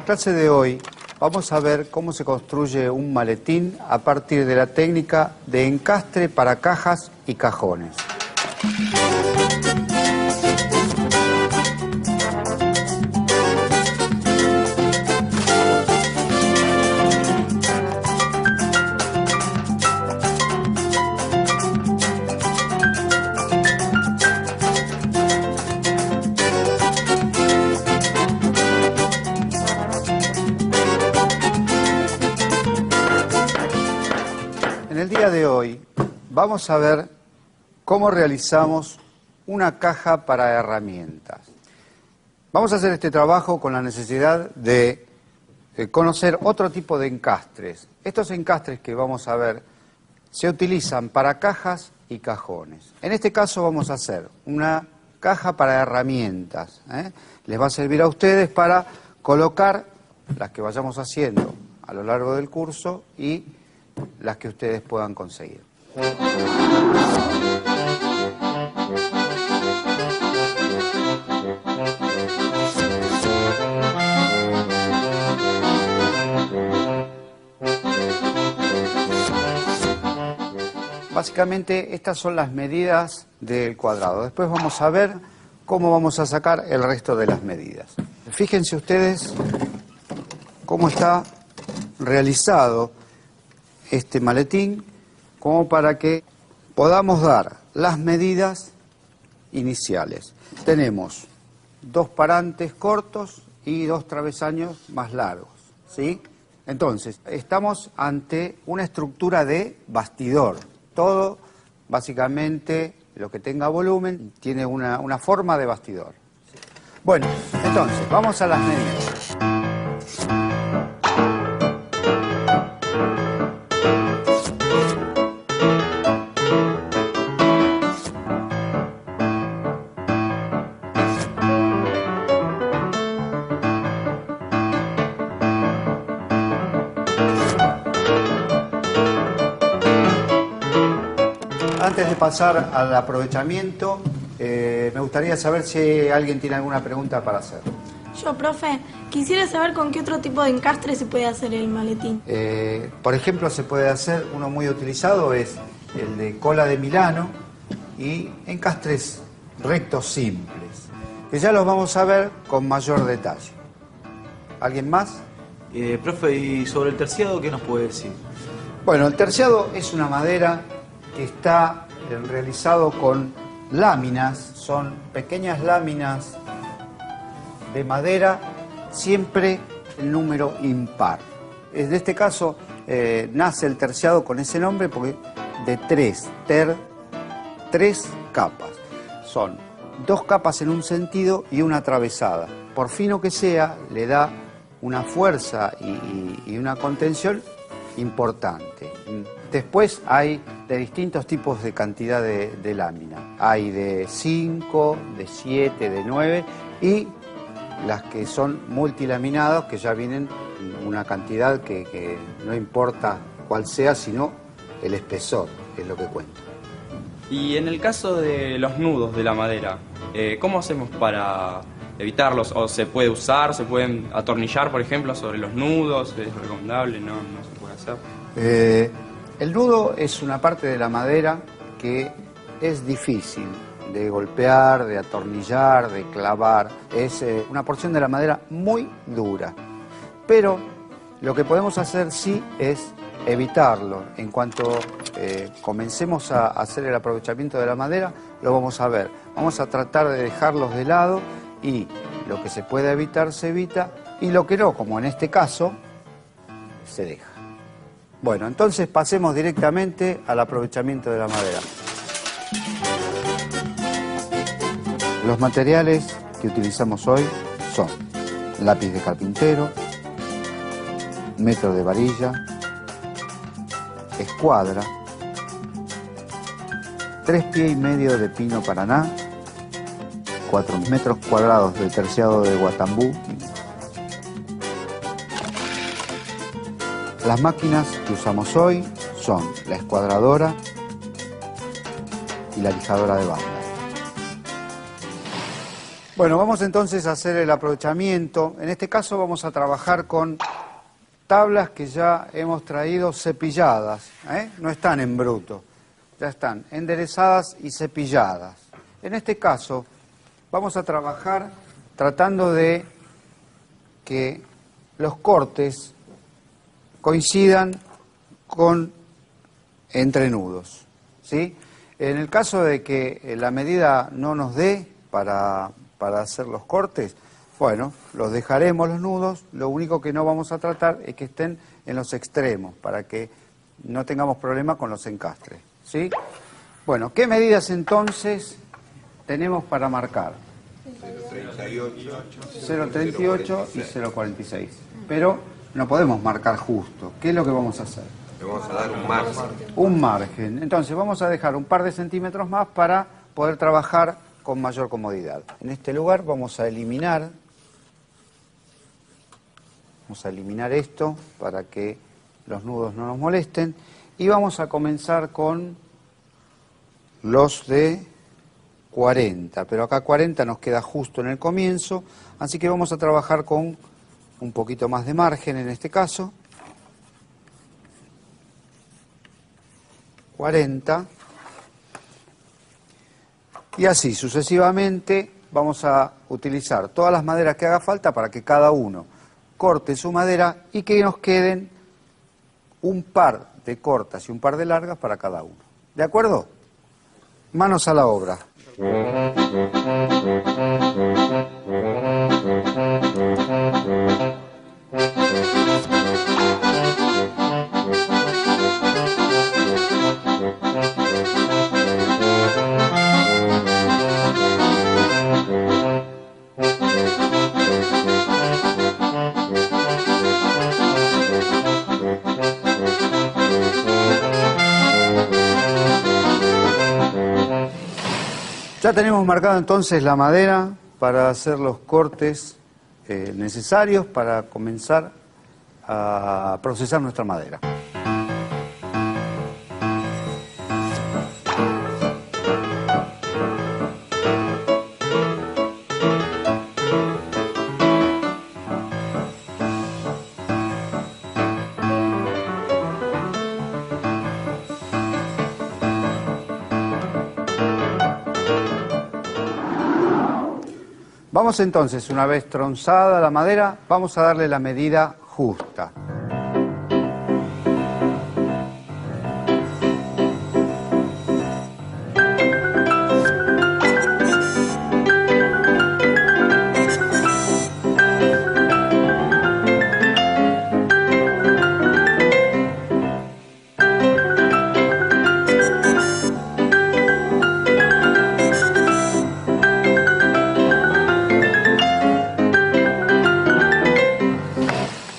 clase de hoy vamos a ver cómo se construye un maletín a partir de la técnica de encastre para cajas y cajones. En el día de hoy vamos a ver cómo realizamos una caja para herramientas. Vamos a hacer este trabajo con la necesidad de conocer otro tipo de encastres. Estos encastres que vamos a ver se utilizan para cajas y cajones. En este caso vamos a hacer una caja para herramientas. Les va a servir a ustedes para colocar las que vayamos haciendo a lo largo del curso y las que ustedes puedan conseguir. Básicamente estas son las medidas del cuadrado. Después vamos a ver cómo vamos a sacar el resto de las medidas. Fíjense ustedes cómo está realizado este maletín, como para que podamos dar las medidas iniciales. Tenemos dos parantes cortos y dos travesaños más largos, ¿sí? Entonces, estamos ante una estructura de bastidor. Todo, básicamente, lo que tenga volumen, tiene una forma de bastidor. Bueno, entonces, vamos a las medidas. Antes de pasar al aprovechamiento, me gustaría saber si alguien tiene alguna pregunta para hacer. Yo, profe, quisiera saber con qué otro tipo de encastre se puede hacer el maletín. Por ejemplo, se puede hacer, uno muy utilizado es el de cola de Milano y encastres rectos simples, que ya los vamos a ver con mayor detalle. ¿Alguien más? Profe, ¿y sobre el terciado qué nos puede decir? Bueno, el terciado es una madera que está realizado con láminas, son pequeñas láminas de madera, siempre el número impar. En este caso nace el terciado con ese nombre porque de tres capas. Son dos capas en un sentido y una atravesada. Por fino que sea, le da una fuerza y una contención importante. Después hay de distintos tipos de cantidad de lámina. Hay de 5, de 7, de 9 y las que son multilaminados, que ya vienen una cantidad que no importa cuál sea, sino el espesor, que es lo que cuenta. Y en el caso de los nudos de la madera, ¿cómo hacemos para evitarlos? ¿O se puede usar, se pueden atornillar, por ejemplo, sobre los nudos? ¿Es recomendable? No se puede hacer. El nudo es una parte de la madera que es difícil de golpear, de atornillar, de clavar. Es una porción de la madera muy dura. Pero lo que podemos hacer sí es evitarlo. En cuanto comencemos a hacer el aprovechamiento de la madera, lo vamos a ver. Vamos a tratar de dejarlos de lado y lo que se puede evitar se evita y lo que no, como en este caso, se deja. Bueno, entonces pasemos directamente al aprovechamiento de la madera. Los materiales que utilizamos hoy son lápiz de carpintero, metro de varilla, escuadra, 3,5 pies de pino paraná, 4 metros cuadrados de terciado de Guatambú. Las máquinas que usamos hoy son la escuadradora y la lijadora de banda. Bueno, vamos entonces a hacer el aprovechamiento. En este caso vamos a trabajar con tablas que ya hemos traído cepilladas, ¿eh? No están en bruto, ya están enderezadas y cepilladas. En este caso vamos a trabajar tratando de que los cortes coincidan con entrenudos, ¿sí? En el caso de que la medida no nos dé para hacer los cortes, bueno, los dejaremos los nudos, lo único que no vamos a tratar es que estén en los extremos, para que no tengamos problema con los encastres, ¿sí? Bueno, ¿qué medidas entonces tenemos para marcar? 0,38 y 0,46. Pero no podemos marcar justo. ¿Qué es lo que vamos a hacer? Le vamos a dar un margen. Un margen. Entonces vamos a dejar un par de centímetros más para poder trabajar con mayor comodidad. En este lugar vamos a eliminar esto para que los nudos no nos molesten y vamos a comenzar con los de 40, pero acá 40 nos queda justo en el comienzo, así que vamos a trabajar con un poquito más de margen en este caso. 40. Y así sucesivamente vamos a utilizar todas las maderas que haga falta para que cada uno corte su madera y que nos queden un par de cortas y un par de largas para cada uno. ¿De acuerdo? Manos a la obra. Ya tenemos marcado entonces la madera para hacer los cortes necesarios para comenzar a procesar nuestra madera. Vamos entonces, una vez tronzada la madera, vamos a darle la medida justa.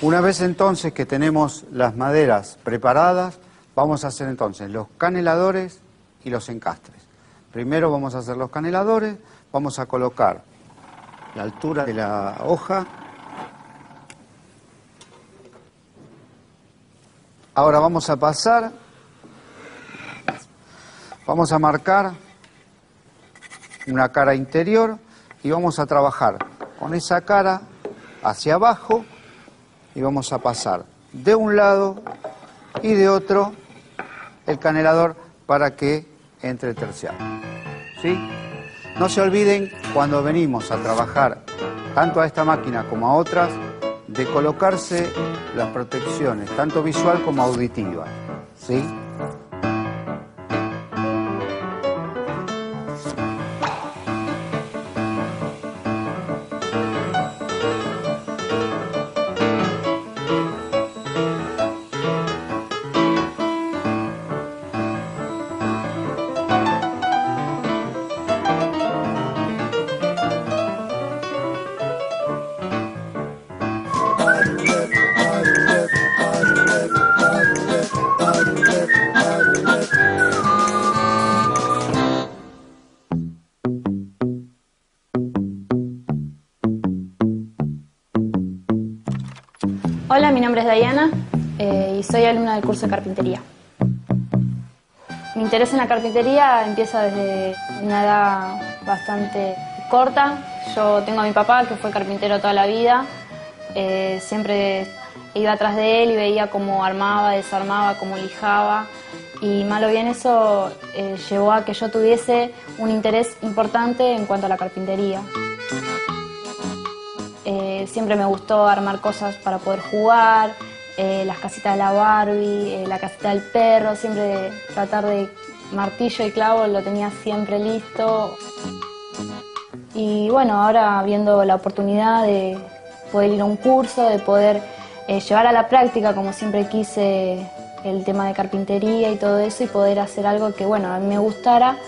Una vez entonces que tenemos las maderas preparadas, vamos a hacer entonces los caneladores y los encastres. Primero vamos a hacer los caneladores, vamos a colocar la altura de la hoja. Ahora vamos a pasar, vamos a marcar una cara interior y vamos a trabajar con esa cara hacia abajo. Y vamos a pasar de un lado y de otro el canelador para que entre terciado. ¿Sí? No se olviden cuando venimos a trabajar tanto a esta máquina como a otras de colocarse las protecciones, tanto visual como auditiva. ¿Sí? Hola, mi nombre es Diana y soy alumna del curso de carpintería. Mi interés en la carpintería empieza desde una edad bastante corta. Yo tengo a mi papá, que fue carpintero toda la vida. Siempre iba atrás de él y veía cómo armaba, desarmaba, cómo lijaba. Y mal o bien eso llevó a que yo tuviese un interés importante en cuanto a la carpintería. Siempre me gustó armar cosas para poder jugar, las casitas de la Barbie, la casita del perro, siempre tratar de martillo y clavo lo tenía siempre listo. Y bueno, ahora viendo la oportunidad de poder ir a un curso, de poder llevar a la práctica, como siempre quise, el tema de carpintería y todo eso, y poder hacer algo que, bueno, a mí me gustara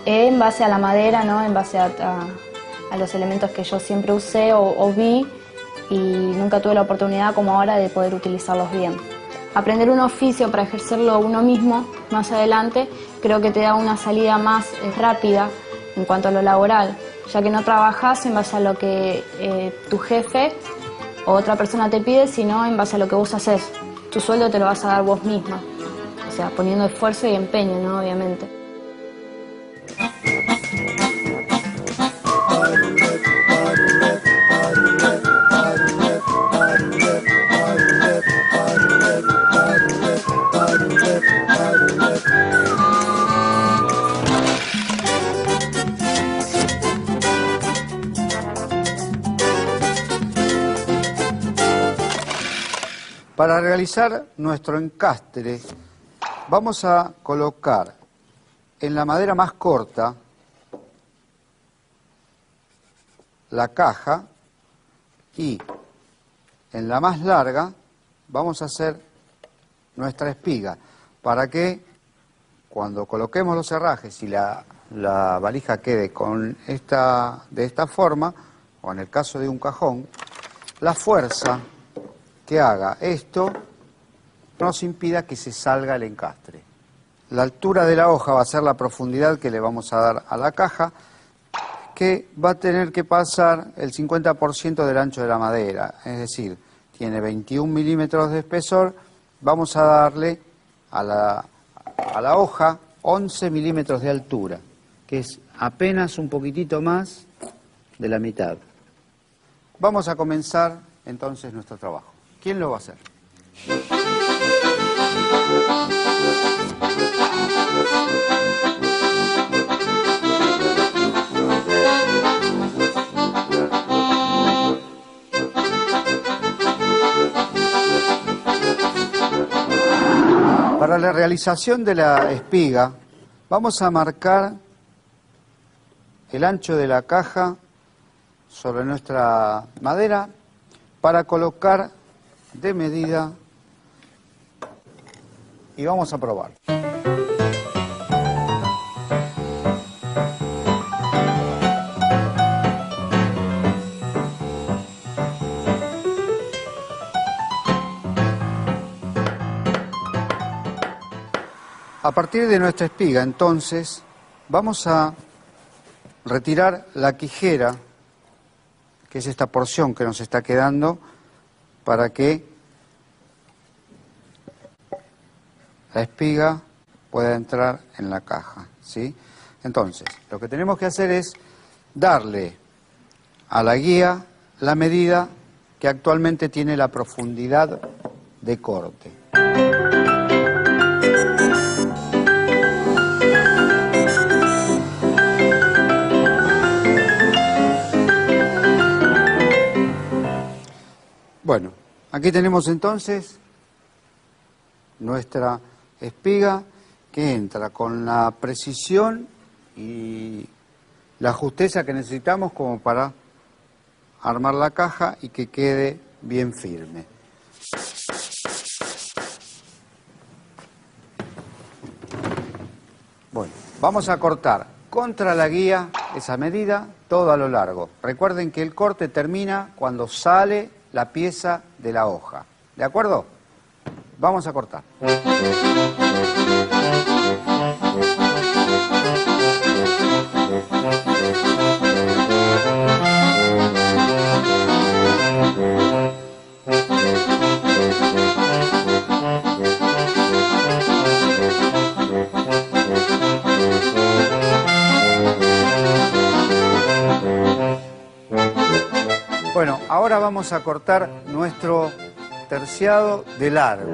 en base a la madera, ¿no? En base a los elementos que yo siempre usé o vi, y nunca tuve la oportunidad como ahora de poder utilizarlos bien. Aprender un oficio para ejercerlo uno mismo más adelante creo que te da una salida más rápida en cuanto a lo laboral, ya que no trabajas en base a lo que tu jefe o otra persona te pide, sino en base a lo que vos haces. Tu sueldo te lo vas a dar vos misma, o sea, poniendo esfuerzo y empeño, ¿no? Obviamente. Para realizar nuestro encastre vamos a colocar en la madera más corta la caja y en la más larga vamos a hacer nuestra espiga para que cuando coloquemos los herrajes y la valija quede de esta forma, o en el caso de un cajón, la fuerza que haga esto nos impida que se salga el encastre. La altura de la hoja va a ser la profundidad que le vamos a dar a la caja, que va a tener que pasar el 50% del ancho de la madera, es decir, tiene 21 milímetros de espesor, vamos a darle a la hoja 11 milímetros de altura, que es apenas un poquitito más de la mitad. Vamos a comenzar entonces nuestro trabajo. ¿Quién lo va a hacer? Para la realización de la espiga, vamos a marcar el ancho de la caja sobre nuestra madera para colocar de medida y vamos a probar. A partir de nuestra espiga, entonces, vamos a retirar la quijera, que es esta porción que nos está quedando, para que la espiga pueda entrar en la caja, ¿sí? Entonces, lo que tenemos que hacer es darle a la guía la medida que actualmente tiene la profundidad de corte. Bueno, aquí tenemos entonces nuestra espiga que entra con la precisión y la justeza que necesitamos como para armar la caja y que quede bien firme. Bueno, vamos a cortar contra la guía esa medida todo a lo largo. Recuerden que el corte termina cuando sale la pieza de la hoja. ¿De acuerdo? Vamos a cortar. ahora vamos a cortar nuestro terciado de largo.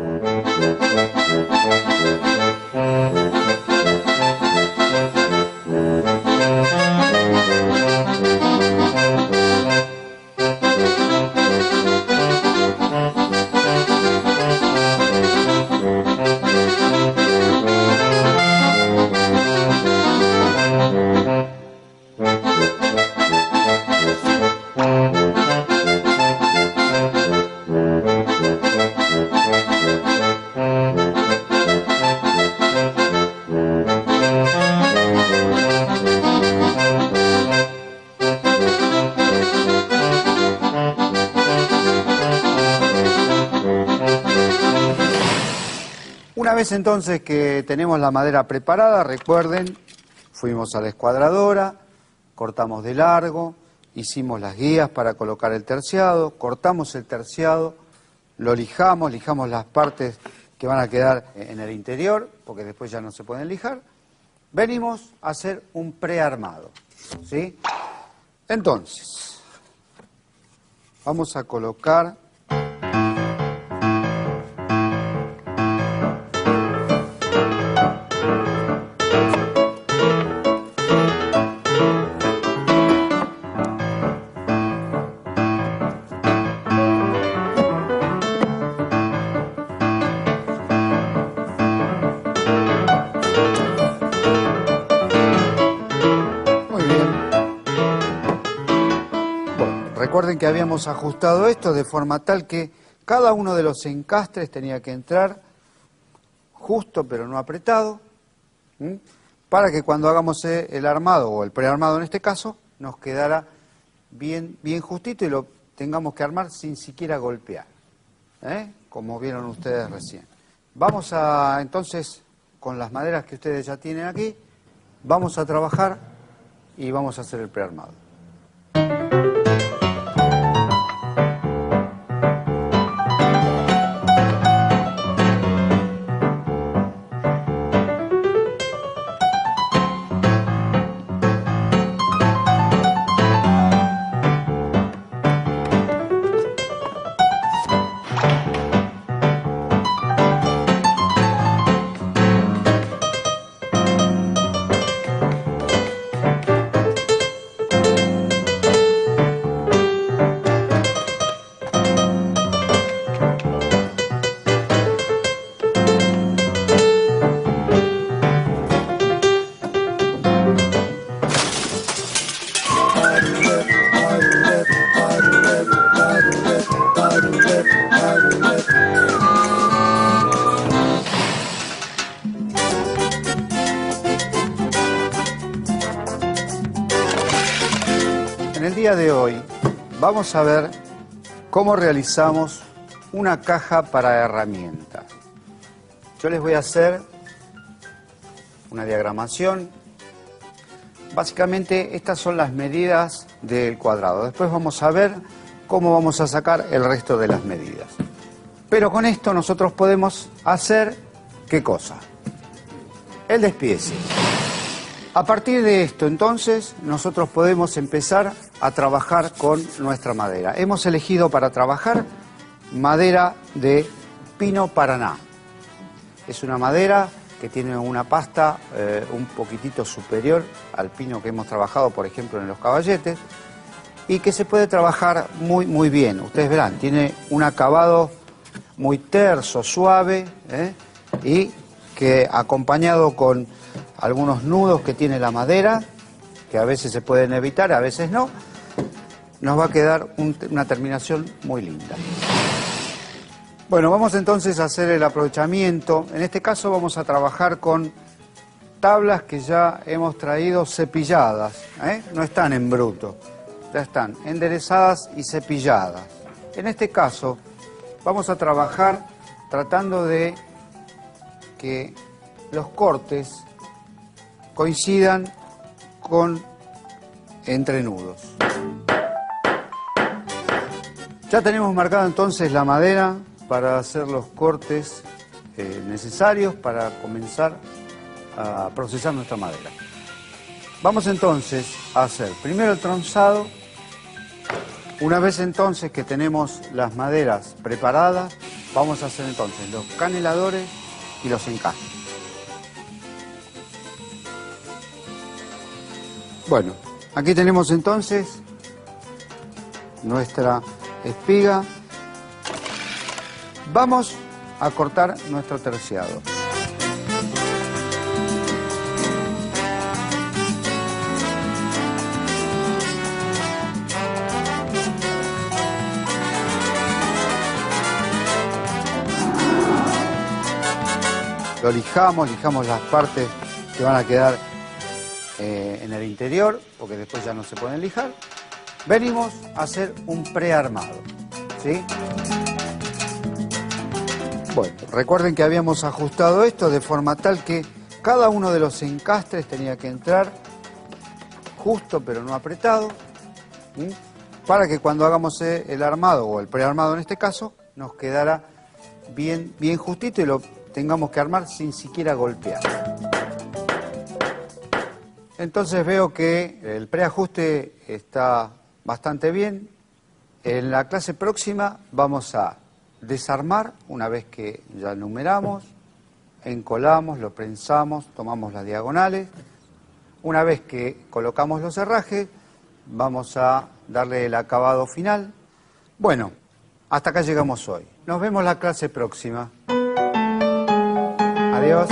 Una vez entonces que tenemos la madera preparada, recuerden, fuimos a la escuadradora, cortamos de largo, hicimos las guías para colocar el terciado, cortamos el terciado, lo lijamos las partes que van a quedar en el interior, porque después ya no se pueden lijar. Venimos a hacer un prearmado, ¿sí? Entonces, vamos a colocar recuerden que habíamos ajustado esto de forma tal que cada uno de los encastres tenía que entrar justo pero no apretado, para que cuando hagamos el armado o el prearmado en este caso nos quedara bien justito y lo tengamos que armar sin siquiera golpear, como vieron ustedes recién. Vamos a entonces, con las maderas que ustedes ya tienen aquí, vamos a trabajar y vamos a hacer el prearmado. En el día de hoy vamos a ver cómo realizamos una caja para herramientas. Yo les voy a hacer una diagramación. Básicamente estas son las medidas del cuadrado. Después vamos a ver cómo vamos a sacar el resto de las medidas. Pero con esto nosotros podemos hacer, ¿qué cosa? El despiece. A partir de esto, entonces, nosotros podemos empezar a trabajar con nuestra madera. Hemos elegido para trabajar madera de pino Paraná. Es una madera que tiene una pasta un poquitito superior al pino que hemos trabajado, por ejemplo, en los caballetes, y que se puede trabajar muy bien. Ustedes verán, tiene un acabado muy terso, suave, y que acompañado con algunos nudos que tiene la madera, que a veces se pueden evitar, a veces no, nos va a quedar una terminación muy linda. Bueno, vamos entonces a hacer el aprovechamiento. En este caso vamos a trabajar con tablas que ya hemos traído cepilladas, no están en bruto, ya están enderezadas y cepilladas. En este caso vamos a trabajar tratando de que los cortes coincidan con entrenudos. Ya tenemos marcada entonces la madera para hacer los cortes necesarios para comenzar a procesar nuestra madera. Vamos entonces a hacer primero el tronzado Una vez entonces que tenemos las maderas preparadas, vamos a hacer entonces los caneladores y los encastres. Bueno, aquí tenemos entonces nuestra espiga. Vamos a cortar nuestro terciado. Lo lijamos las partes que van a quedar en el interior, porque después ya no se pueden lijar. Venimos a hacer un prearmado, ¿sí? Bueno, recuerden que habíamos ajustado esto de forma tal que cada uno de los encastres tenía que entrar justo pero no apretado, ¿sí? Para que cuando hagamos el armado, o el prearmado en este caso, nos quedara bien justito y lo tengamos que armar sin siquiera golpear. Entonces veo que el preajuste está bastante bien. En la clase próxima vamos a desarmar una vez que ya numeramos, encolamos, lo prensamos, tomamos las diagonales. Una vez que colocamos los herrajes, vamos a darle el acabado final. Bueno, hasta acá llegamos hoy. Nos vemos la clase próxima. Adiós.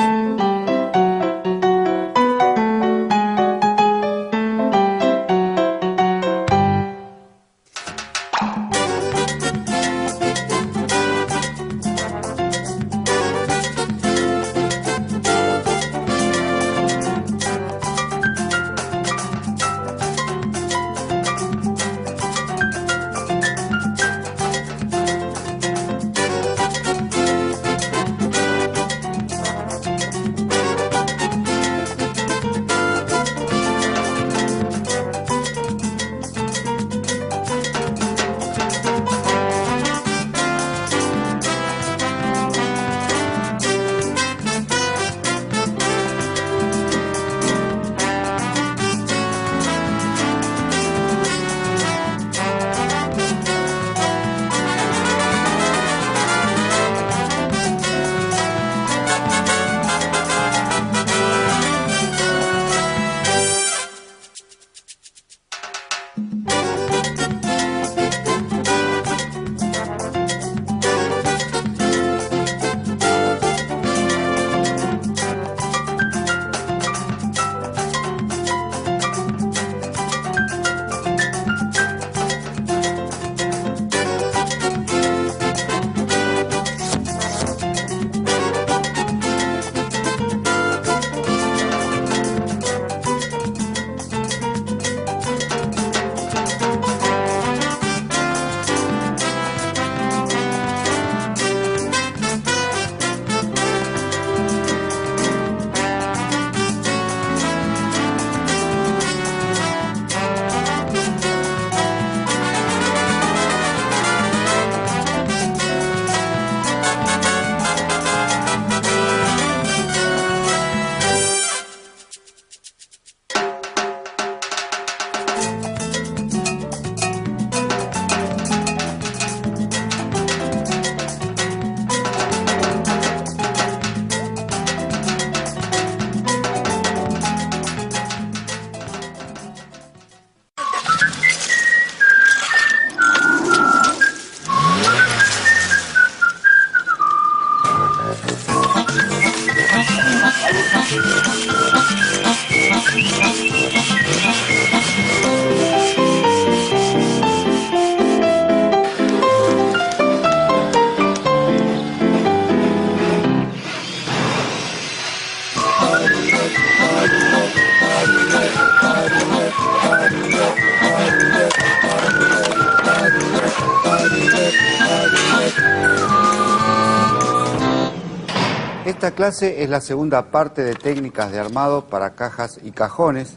Esta clase es la segunda parte de técnicas de armado para cajas y cajones,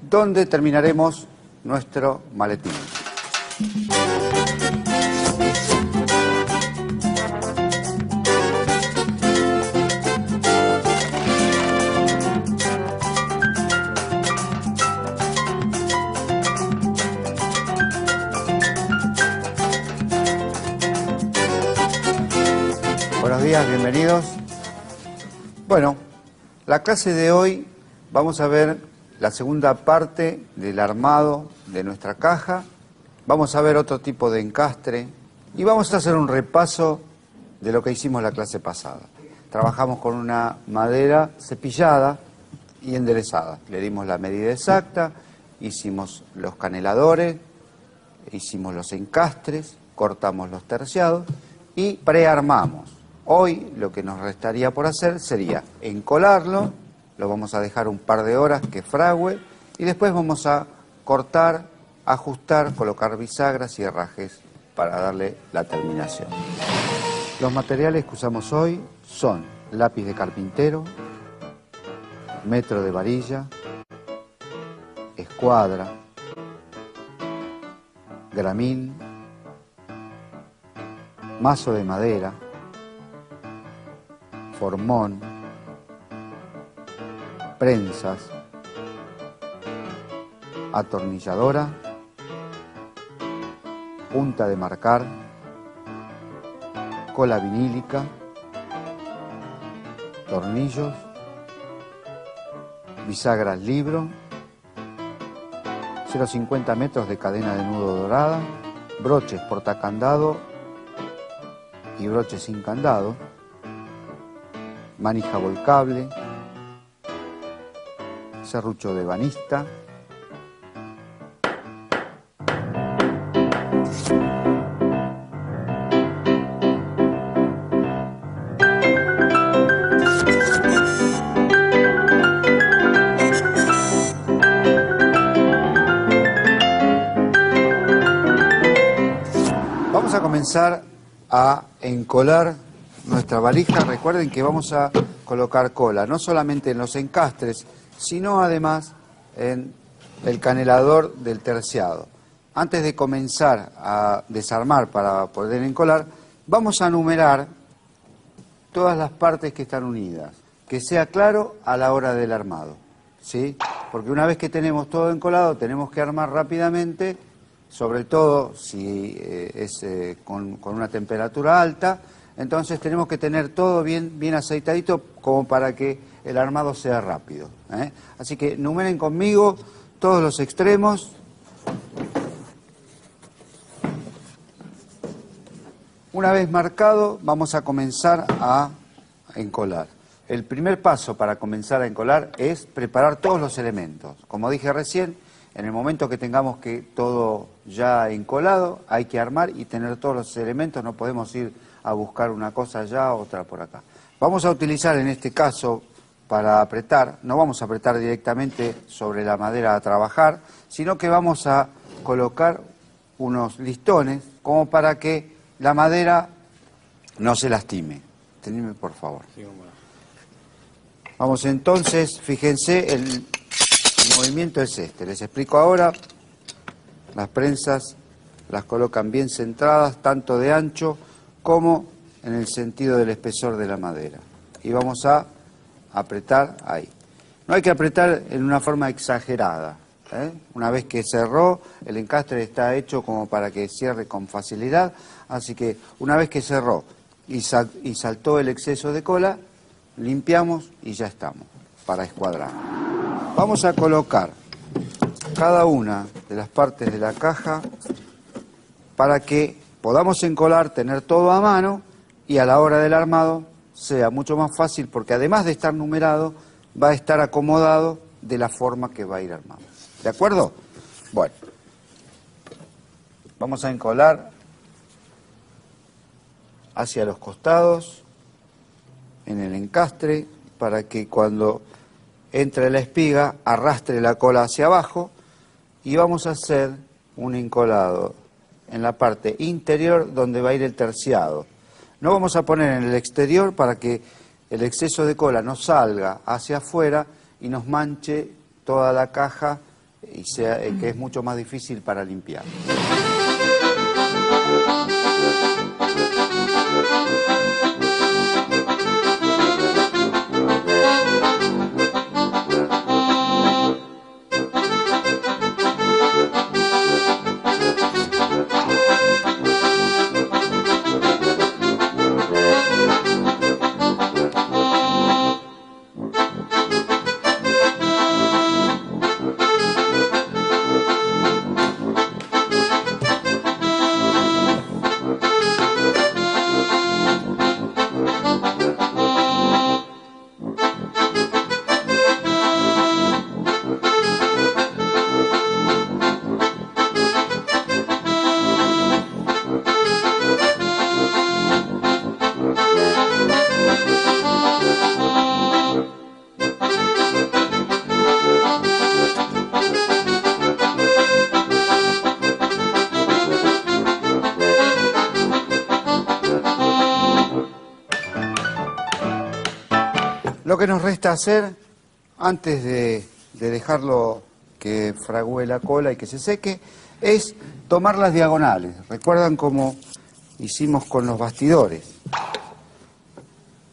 donde terminaremos nuestro maletín. días, bienvenidos. Bueno, la clase de hoy vamos a ver la segunda parte del armado de nuestra caja. Vamos a ver otro tipo de encastre y vamos a hacer un repaso de lo que hicimos la clase pasada. Trabajamos con una madera cepillada y enderezada. Le dimos la medida exacta, hicimos los caneladores, hicimos los encastres, cortamos los terciados y prearmamos. Hoy lo que nos restaría por hacer sería encolarlo, lo vamos a dejar un par de horas que fragüe y después vamos a cortar, ajustar, colocar bisagras y herrajes para darle la terminación. Los materiales que usamos hoy son lápiz de carpintero, metro de varilla, escuadra, gramín, mazo de madera, formón, prensas, atornilladora, punta de marcar, cola vinílica, tornillos, bisagras libro, 0,50 metros de cadena de nudo dorada, broches portacandado y broches sin candado, manija volcable, serrucho de banista, vamos a comenzar a encolar nuestra valija. Recuerden que vamos a colocar cola, no solamente en los encastres, sino además en el canelador del terciado. Antes de comenzar a desarmar para poder encolar, vamos a numerar todas las partes que están unidas, que sea claro a la hora del armado, ¿sí? Porque una vez que tenemos todo encolado, tenemos que armar rápidamente, sobre todo si es con una temperatura alta. Entonces tenemos que tener todo bien aceitadito como para que el armado sea rápido, ¿eh? Así que numeren conmigo todos los extremos. Una vez marcado, vamos a comenzar a encolar. El primer paso para comenzar a encolar es preparar todos los elementos. Como dije recién, en el momento que tengamos que todo ya encolado, hay que armar y tener todos los elementos, no podemos ir a buscar una cosa allá, otra por acá. Vamos a utilizar en este caso para apretar, no vamos a apretar directamente sobre la madera a trabajar, sino que vamos a colocar unos listones como para que la madera no se lastime. Tenedme por favor. Vamos entonces, fíjense, el movimiento es este. Les explico ahora. Las prensas las colocan bien centradas, tanto de ancho como en el sentido del espesor de la madera. Y vamos a apretar ahí. No hay que apretar en una forma exagerada, ¿eh? Una vez que cerró, el encastre está hecho como para que cierre con facilidad. Así que una vez que cerró y saltó el exceso de cola, limpiamos y ya estamos para escuadrar. Vamos a colocar cada una de las partes de la caja para que podamos encolar, tener todo a mano y a la hora del armado sea mucho más fácil, porque además de estar numerado, va a estar acomodado de la forma que va a ir armado. ¿De acuerdo? Bueno, vamos a encolar hacia los costados en el encastre para que cuando entre la espiga arrastre la cola hacia abajo, y vamos a hacer un encolado en la parte interior donde va a ir el terciado. No vamos a poner en el exterior para que el exceso de cola no salga hacia afuera y nos manche toda la caja y sea que es mucho más difícil para limpiar. Lo que nos resta hacer, antes de dejarlo que fragüe la cola y que se seque, es tomar las diagonales. ¿Recuerdan cómo hicimos con los bastidores?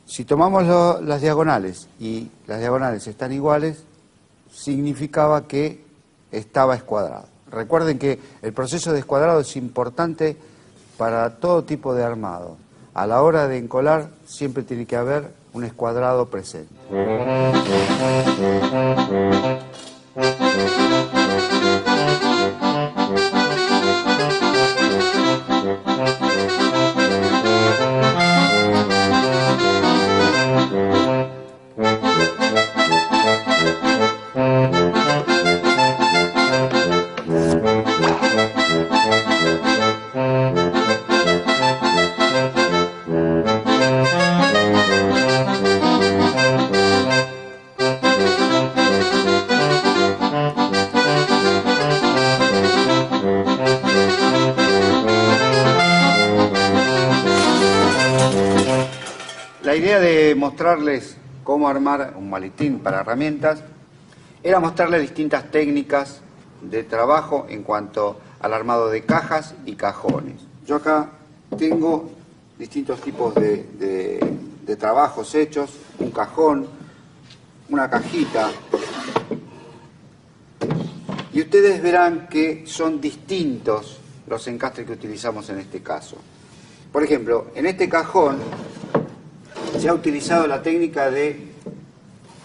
Si tomamos las diagonales y las diagonales están iguales, significaba que estaba escuadrado. Recuerden que el proceso de escuadrado es importante para todo tipo de armado. A la hora de encolar siempre tiene que haber un escuadrado presente. La idea de mostrarles cómo armar un maletín para herramientas era mostrarles distintas técnicas de trabajo en cuanto al armado de cajas y cajones. Yo acá tengo distintos tipos de trabajos hechos, un cajón, una cajita, y ustedes verán que son distintos los encastres que utilizamos en este caso. Por ejemplo, en este cajón se ha utilizado la técnica de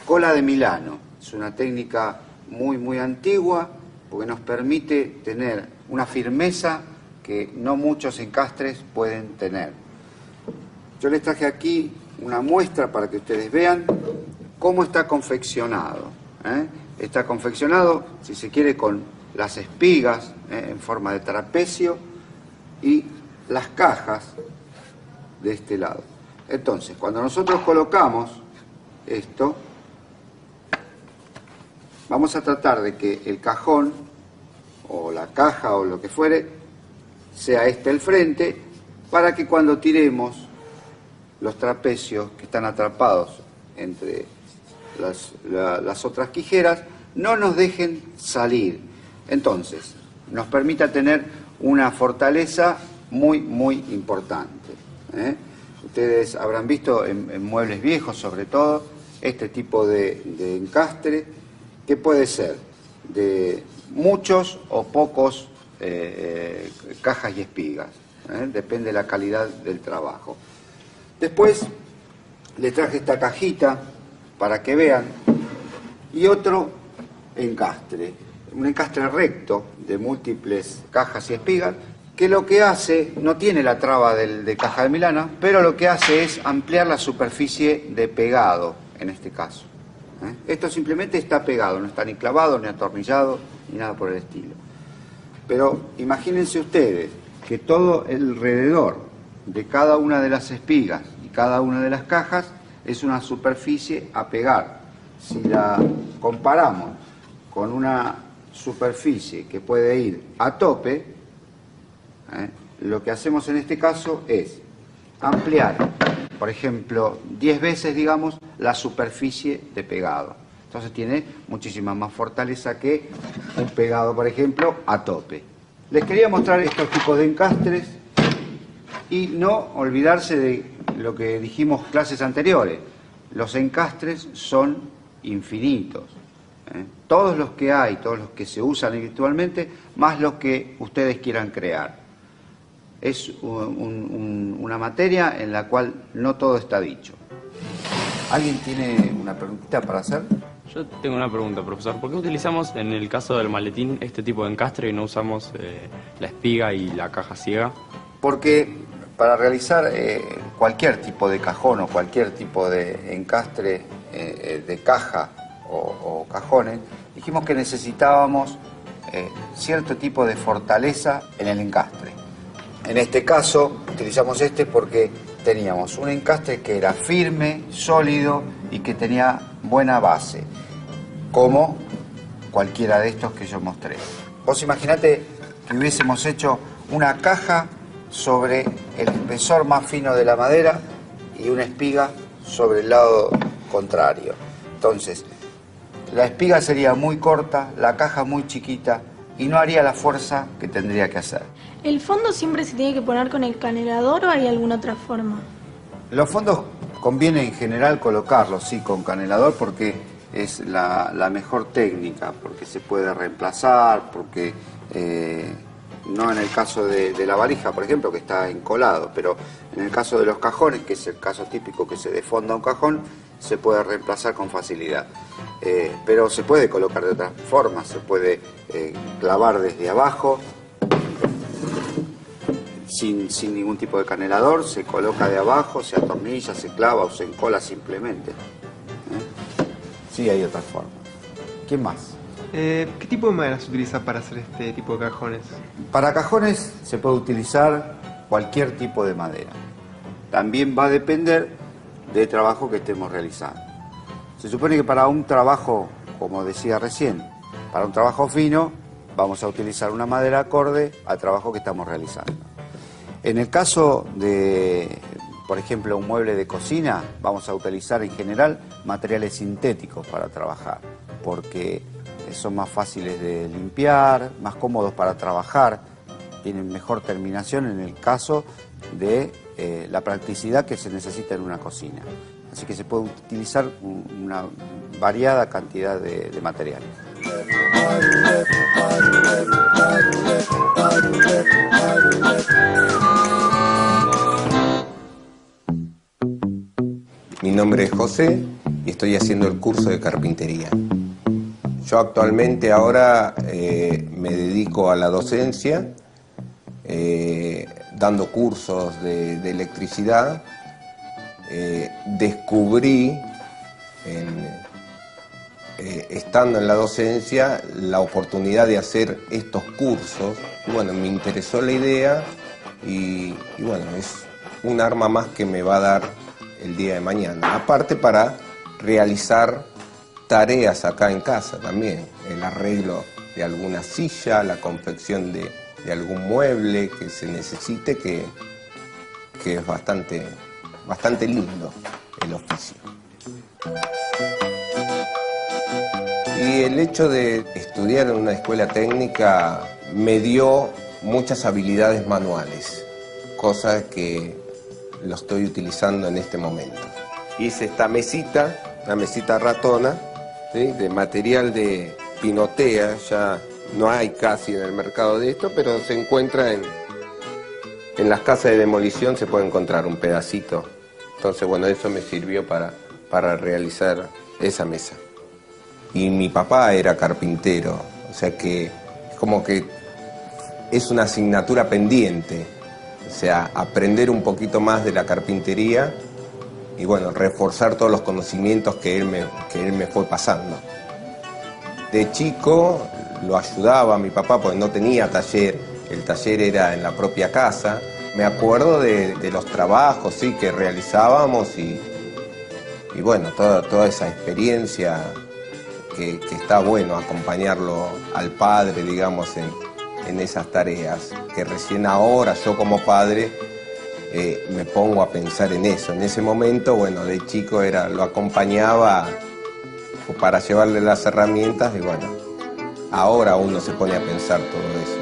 cola de Milano. Es una técnica muy antigua porque nos permite tener una firmeza que no muchos encastres pueden tener. Yo les traje aquí una muestra para que ustedes vean cómo está confeccionado. Está confeccionado, si se quiere, con las espigas en forma de trapecio y las cajas de este lado. Entonces, cuando nosotros colocamos esto, vamos a tratar de que el cajón o la caja o lo que fuere sea este el frente, para que cuando tiremos los trapecios que están atrapados entre las otras quijeras no nos dejen salir. Entonces, nos permita tener una fortaleza muy importante. Ustedes habrán visto en muebles viejos, sobre todo, este tipo de encastre, que puede ser de muchos o pocos cajas y espigas. Depende de la calidad del trabajo. Después les traje esta cajita para que vean, y otro encastre, un encastre recto de múltiples cajas y espigas, que lo que hace, no tiene la traba de caja de Milano, pero lo que hace es ampliar la superficie de pegado, en este caso. Esto simplemente está pegado, no está ni clavado, ni atornillado, ni nada por el estilo. Pero imagínense ustedes que todo alrededor de cada una de las espigas y cada una de las cajas es una superficie a pegar. Si la comparamos con una superficie que puede ir a tope, lo que hacemos en este caso es ampliar, por ejemplo, 10 veces, digamos, la superficie de pegado. Entonces tiene muchísima más fortaleza que un pegado, por ejemplo, a tope. Les quería mostrar estos tipos de encastres y no olvidarse de lo que dijimos clases anteriores. Los encastres son infinitos. Todos los que hay, todos los que se usan habitualmente, más los que ustedes quieran crear. Es una materia en la cual no todo está dicho. ¿Alguien tiene una preguntita para hacer? Yo tengo una pregunta, profesor. ¿Por qué utilizamos en el caso del maletín este tipo de encastre y no usamos la espiga y la caja ciega? Porque para realizar cualquier tipo de cajón o cualquier tipo de encastre de caja o cajones, dijimos que necesitábamos cierto tipo de fortaleza en el encastre. En este caso utilizamos este porque teníamos un encastre que era firme, sólido y que tenía buena base, como cualquiera de estos que yo mostré. Vos imaginate que hubiésemos hecho una caja sobre el espesor más fino de la madera y una espiga sobre el lado contrario. Entonces, la espiga sería muy corta, la caja muy chiquita y no haría la fuerza que tendría que hacer. ¿El fondo siempre se tiene que poner con el canelador o hay alguna otra forma? Los fondos conviene en general colocarlos, sí, con canelador porque es la mejor técnica, porque se puede reemplazar, porque no en el caso de la valija, por ejemplo, que está encolado, pero en el caso de los cajones, que es el caso típico que se defonda un cajón, se puede reemplazar con facilidad. Pero se puede colocar de otras formas, se puede clavar desde abajo, sin ningún tipo de canelador, se coloca de abajo, se atornilla, se clava o se encola simplemente. Sí, hay otras formas. ¿Quién más? ¿Qué tipo de madera se utiliza para hacer este tipo de cajones? Para cajones se puede utilizar cualquier tipo de madera. También va a depender del trabajo que estemos realizando. Se supone que para un trabajo, como decía recién, para un trabajo fino, vamos a utilizar una madera acorde al trabajo que estamos realizando. En el caso de, por ejemplo, un mueble de cocina, vamos a utilizar en general materiales sintéticos para trabajar, porque son más fáciles de limpiar, más cómodos para trabajar, tienen mejor terminación en el caso de la practicidad que se necesita en una cocina. Así que se puede utilizar una variada cantidad de materiales. Mi nombre es José y estoy haciendo el curso de carpintería. Yo actualmente ahora me dedico a la docencia, dando cursos de electricidad. Descubrí, estando en la docencia, la oportunidad de hacer estos cursos. Y bueno, me interesó la idea y bueno, es un arma más que me va a dar el día de mañana. Aparte para realizar tareas acá en casa también, el arreglo de alguna silla, la confección de algún mueble que se necesite, que es bastante lindo el oficio. Y el hecho de estudiar en una escuela técnica me dio muchas habilidades manuales, cosas que lo estoy utilizando en este momento. Hice esta mesita, una mesita ratona, ¿sí?, de material de pinotea. Ya no hay casi en el mercado de esto, pero se encuentra en las casas de demolición, se puede encontrar un pedacito. Entonces, bueno, eso me sirvió para realizar esa mesa. Y mi papá era carpintero, o sea que como que es una asignatura pendiente, o sea, aprender un poquito más de la carpintería y bueno, reforzar todos los conocimientos que él me fue pasando. De chico lo ayudaba a mi papá porque no tenía taller, el taller era en la propia casa. Me acuerdo de los trabajos, sí, que realizábamos y bueno, toda esa experiencia que está bueno acompañarlo al padre, digamos, en esas tareas, que recién ahora yo como padre me pongo a pensar en eso. En ese momento, bueno, de chico lo acompañaba para llevarle las herramientas y bueno, ahora uno se pone a pensar todo eso.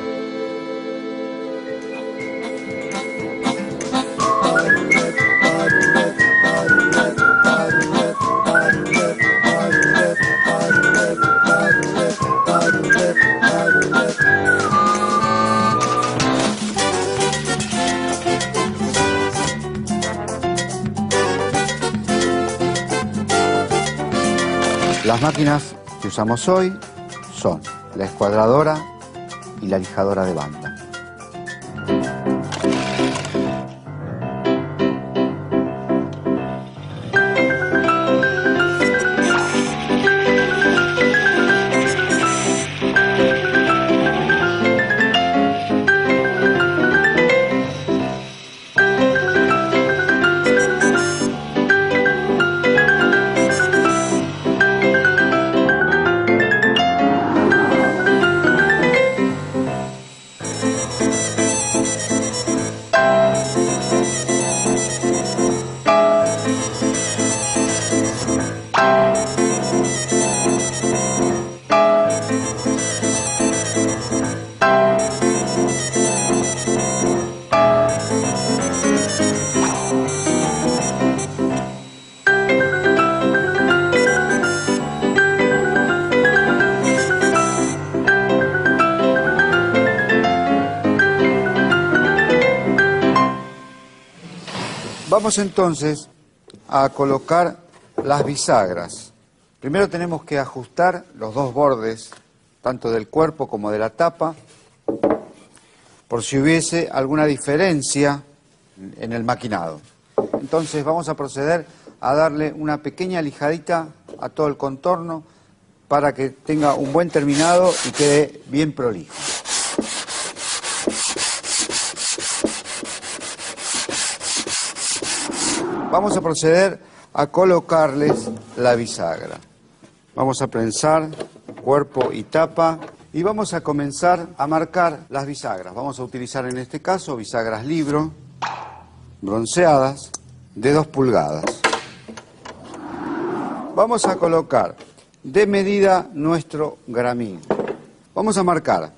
Las máquinas que usamos hoy son la escuadradora y la lijadora de banda. Vamos entonces a colocar las bisagras. Primero tenemos que ajustar los dos bordes, tanto del cuerpo como de la tapa, por si hubiese alguna diferencia en el maquinado. Entonces vamos a proceder a darle una pequeña lijadita a todo el contorno para que tenga un buen terminado y quede bien prolijo. Vamos a proceder a colocarles la bisagra. Vamos a prensar cuerpo y tapa y vamos a comenzar a marcar las bisagras. Vamos a utilizar en este caso bisagras libro, bronceadas, de 2 pulgadas. Vamos a colocar de medida nuestro gramín. Vamos a marcar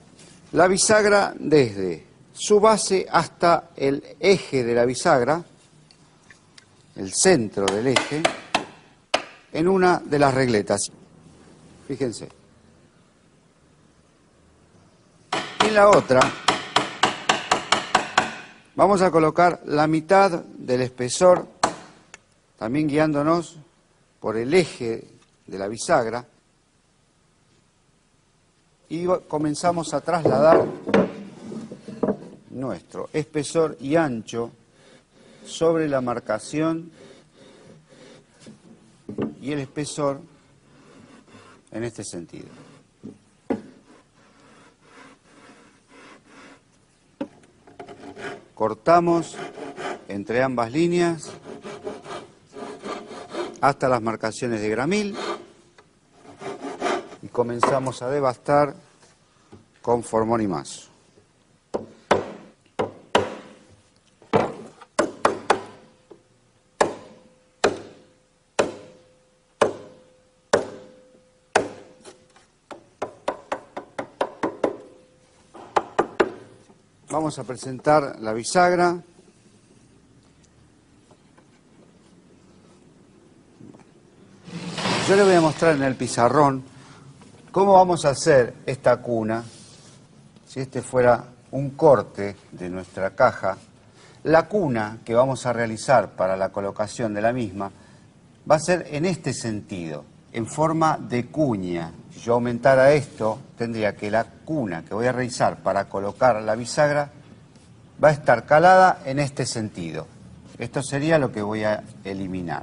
la bisagra desde su base hasta el eje de la bisagra, el centro del eje, en una de las regletas. Fíjense. En la otra vamos a colocar la mitad del espesor, también guiándonos por el eje de la bisagra, y comenzamos a trasladar nuestro espesor y ancho sobre la marcación y el espesor en este sentido. Cortamos entre ambas líneas hasta las marcaciones de gramil y comenzamos a devastar con formón y mazo. Vamos a presentar la bisagra. Yo le voy a mostrar en el pizarrón cómo vamos a hacer esta cuna. Si este fuera un corte de nuestra caja, la cuna que vamos a realizar para la colocación de la misma va a ser en este sentido, en forma de cuña. Si yo aumentara esto, tendría que la cuna que voy a realizar para colocar la bisagra va a estar calada en este sentido. Esto sería lo que voy a eliminar.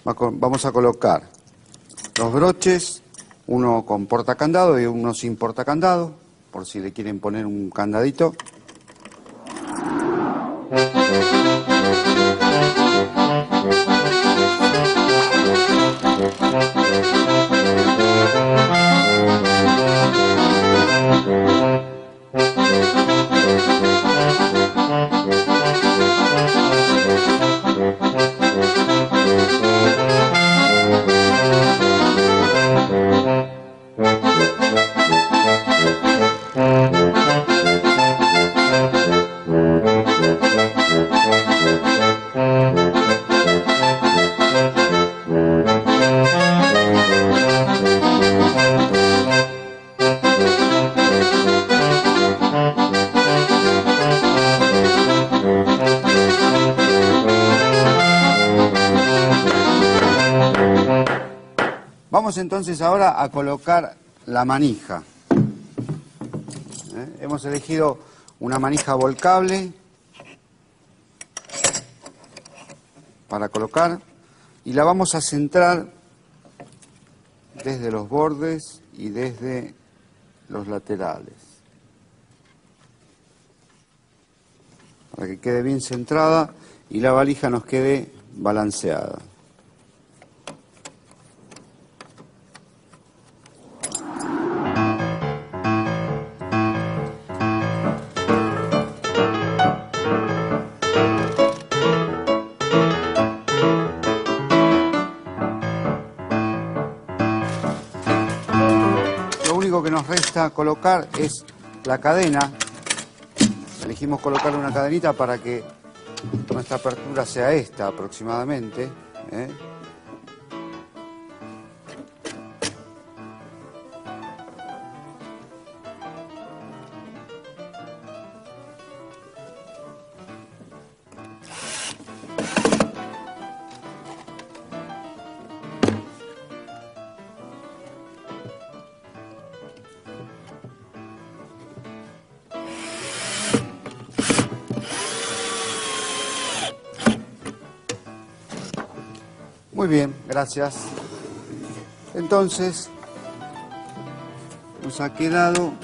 Vamos a colocar los broches, uno con portacandado y uno sin portacandado, por si le quieren poner un candadito. Vamos entonces ahora a colocar la manija. Hemos elegido una manija volcable para colocar y la vamos a centrar desde los bordes y desde los laterales para que quede bien centrada y la valija nos quede balanceada. Que nos resta colocar es la cadena. Elegimos colocarle una cadenita para que nuestra apertura sea esta aproximadamente, ¿eh? Muy bien, gracias. Entonces, nos ha quedado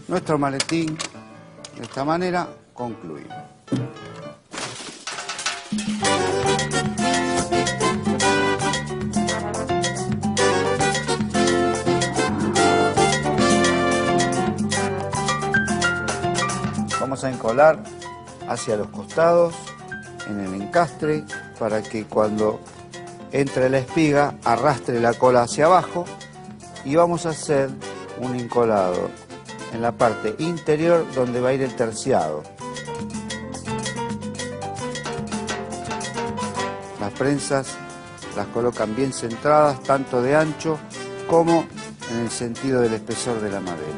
nuestro maletín de esta manera concluido. Vamos a encolar hacia los costados en el encastre para que cuando entre la espiga arrastre la cola hacia abajo, y vamos a hacer un encolado en la parte interior donde va a ir el terciado. Las prensas las colocan bien centradas, tanto de ancho como en el sentido del espesor de la madera.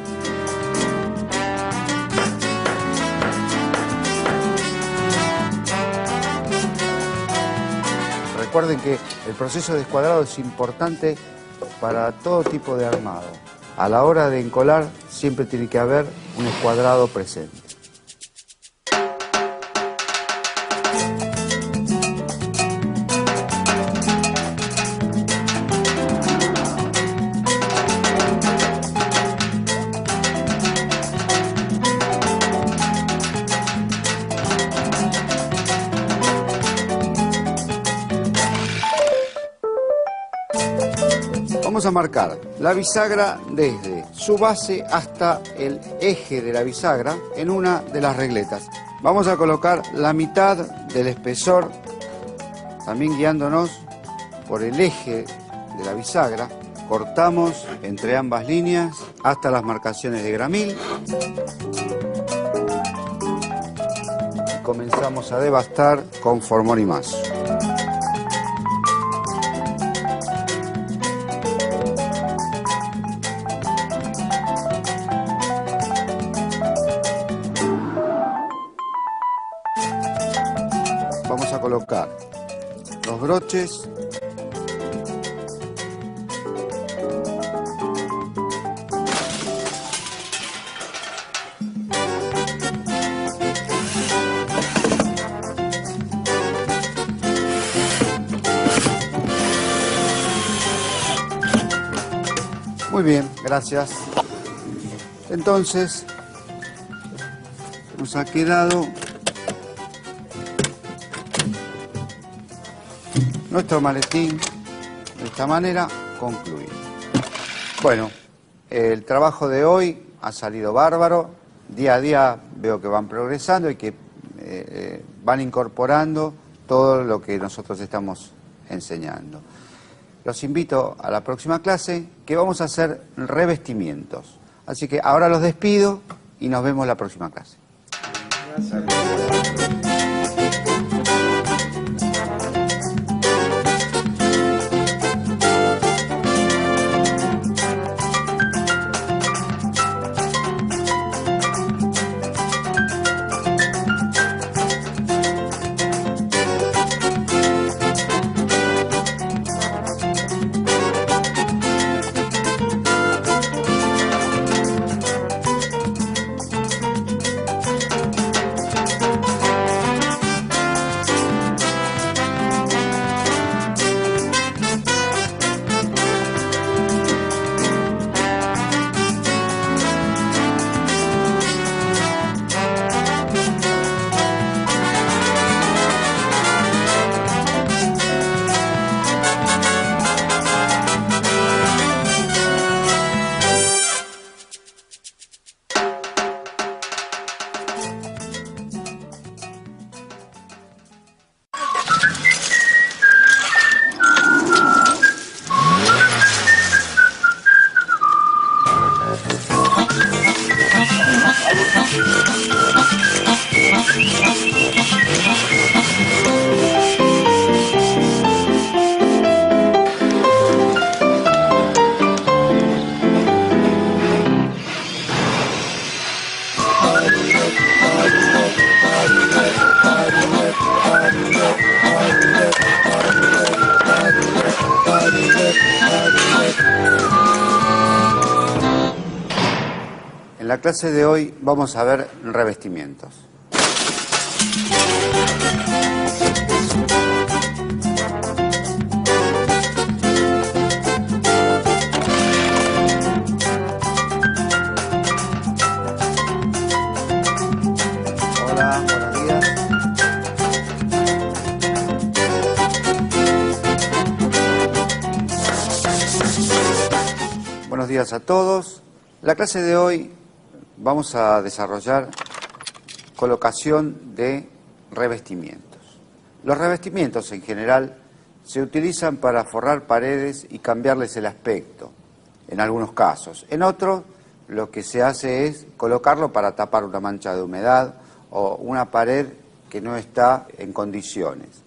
Recuerden que el proceso de escuadrado es importante para todo tipo de armado. A la hora de encolar siempre tiene que haber un escuadrado presente. Vamos a marcar la bisagra desde su base hasta el eje de la bisagra en una de las regletas. Vamos a colocar la mitad del espesor, también guiándonos por el eje de la bisagra. Cortamos entre ambas líneas hasta las marcaciones de gramil. Y comenzamos a devastar con formol y mazo. Vamos a colocar los broches Muy bien, gracias. Entonces, nos ha quedado nuestro maletín de esta manera concluido. Bueno, el trabajo de hoy ha salido bárbaro. Día a día veo que van progresando y que van incorporando todo lo que nosotros estamos enseñando. Los invito a la próxima clase, que vamos a hacer revestimientos. Así que ahora los despido y nos vemos la próxima clase. En la clase de hoy vamos a ver revestimientos. Hola, buenos días. Buenos días a todos. La clase de hoy vamos a desarrollar colocación de revestimientos. Los revestimientos en general se utilizan para forrar paredes y cambiarles el aspecto, en algunos casos. En otros, lo que se hace es colocarlo para tapar una mancha de humedad o una pared que no está en condiciones.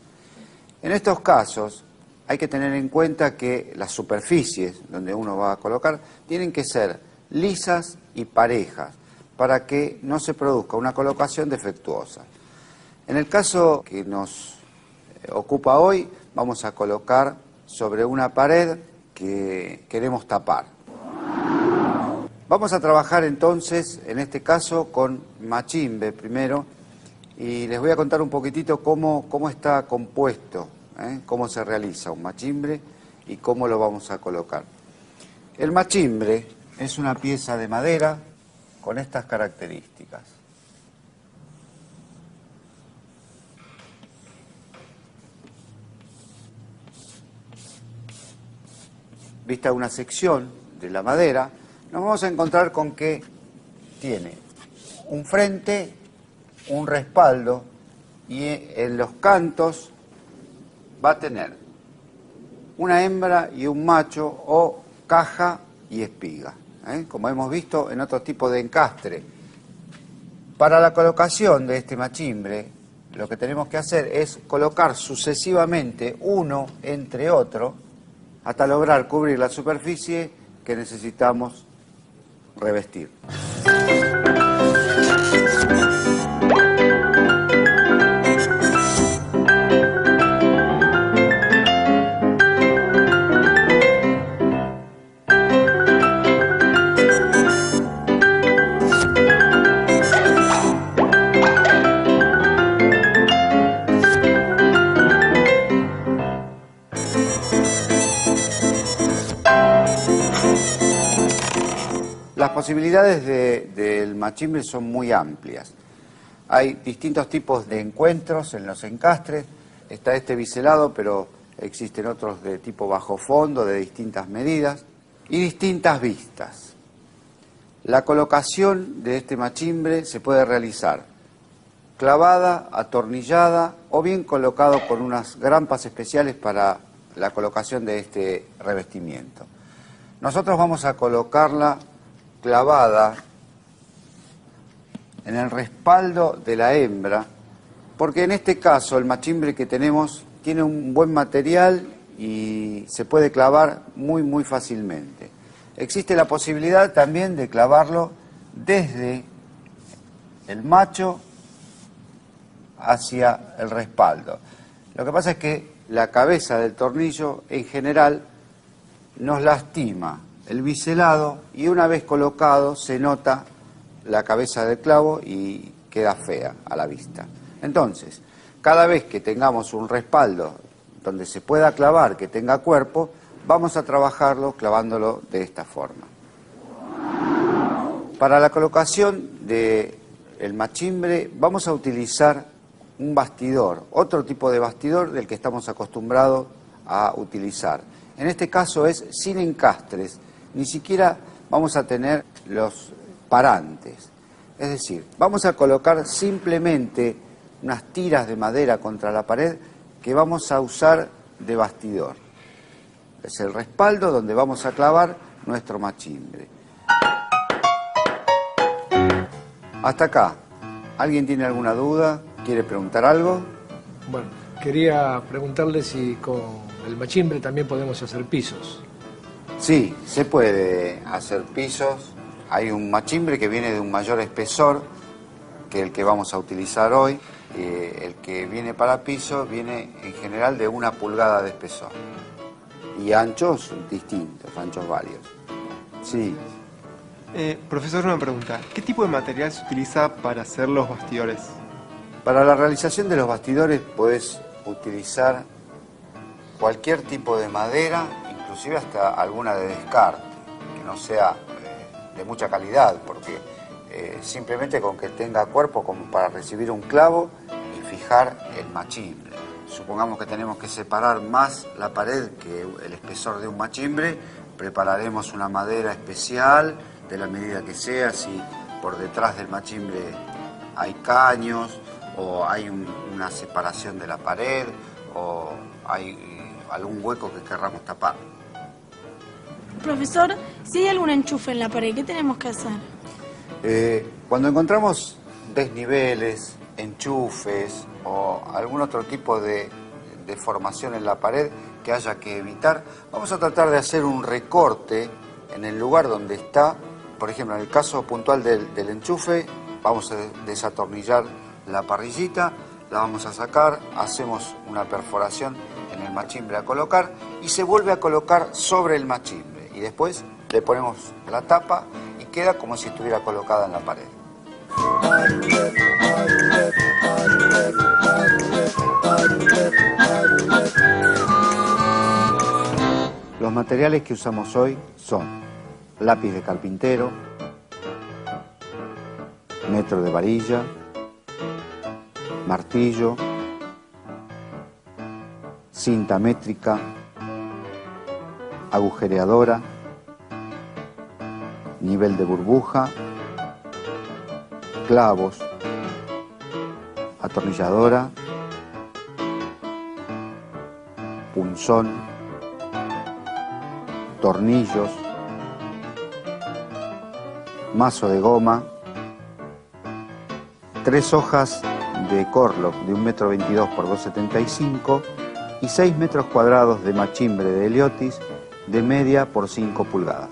En estos casos, hay que tener en cuenta que las superficies donde uno va a colocar tienen que ser lisas y parejas, para que no se produzca una colocación defectuosa. En el caso que nos ocupa hoy, vamos a colocar sobre una pared que queremos tapar. Vamos a trabajar entonces, en este caso, con machimbre primero, y les voy a contar un poquitito cómo está compuesto, cómo se realiza un machimbre y cómo lo vamos a colocar. El machimbre es una pieza de madera con estas características. Vista una sección de la madera, nos vamos a encontrar con que tiene un frente, un respaldo y en los cantos va a tener una hembra y un macho o caja y espiga. Como hemos visto en otro tipo de encastre. Para la colocación de este machimbre, lo que tenemos que hacer es colocar sucesivamente uno entre otro hasta lograr cubrir la superficie que necesitamos revestir. posibilidades del machimbre son muy amplias. Hay distintos tipos de encuentros en los encastres. Está este biselado, pero existen otros de tipo bajo fondo, de distintas medidas y distintas vistas. La colocación de este machimbre se puede realizar clavada, atornillada o bien colocado con unas grampas especiales para la colocación de este revestimiento. Nosotros vamos a colocarla clavada en el respaldo de la hembra, porque en este caso el machimbre que tenemos tiene un buen material y se puede clavar muy fácilmente. Existe la posibilidad también de clavarlo desde el macho hacia el respaldo. Lo que pasa es que la cabeza del tornillo en general nos lastima el biselado y una vez colocado se nota la cabeza del clavo y queda fea a la vista. Entonces, cada vez que tengamos un respaldo donde se pueda clavar, que tenga cuerpo, vamos a trabajarlo clavándolo de esta forma. Para la colocación del machimbre vamos a utilizar un bastidor, otro tipo de bastidor del que estamos acostumbrados a utilizar. En este caso es sin encastres, ni siquiera vamos a tener los parantes. Es decir, vamos a colocar simplemente unas tiras de madera contra la pared que vamos a usar de bastidor. Es el respaldo donde vamos a clavar nuestro machimbre. Hasta acá. ¿Alguien tiene alguna duda? ¿Quiere preguntar algo? Bueno, quería preguntarle si con el machimbre también podemos hacer pisos. Sí, se puede hacer pisos. Hay un machimbre que viene de un mayor espesor que el que vamos a utilizar hoy. El que viene para piso viene en general de 1 pulgada de espesor. Y anchos distintos, anchos varios. Sí. Profesor, una pregunta. ¿Qué tipo de material se utiliza para hacer los bastidores? Para la realización de los bastidores puedes utilizar cualquier tipo de madera, inclusive hasta alguna de descarte, que no sea de mucha calidad, porque simplemente con que tenga cuerpo como para recibir un clavo y fijar el machimbre. Supongamos que tenemos que separar más la pared que el espesor de un machimbre, prepararemos una madera especial de la medida que sea, si por detrás del machimbre hay caños o hay una separación de la pared o hay algún hueco que querramos tapar. Profesor, si hay algún enchufe en la pared, ¿qué tenemos que hacer? Cuando encontramos desniveles, enchufes o algún otro tipo de deformación en la pared que haya que evitar, vamos a tratar de hacer un recorte en el lugar donde está. Por ejemplo, en el caso puntual del enchufe, vamos a desatornillar la parrillita, la vamos a sacar, hacemos una perforación en el machimbre a colocar y se vuelve a colocar sobre el machimbre y después le ponemos la tapa y queda como si estuviera colocada en la pared. Los materiales que usamos hoy son lápiz de carpintero, metro de varilla, martillo, cinta métrica, agujereadora, nivel de burbuja, clavos, atornilladora, punzón, tornillos, mazo de goma, 3 hojas de Corlock de 1,22 m por 2,75 y 6 metros cuadrados de machimbre de Heliotis de media por 5 pulgadas.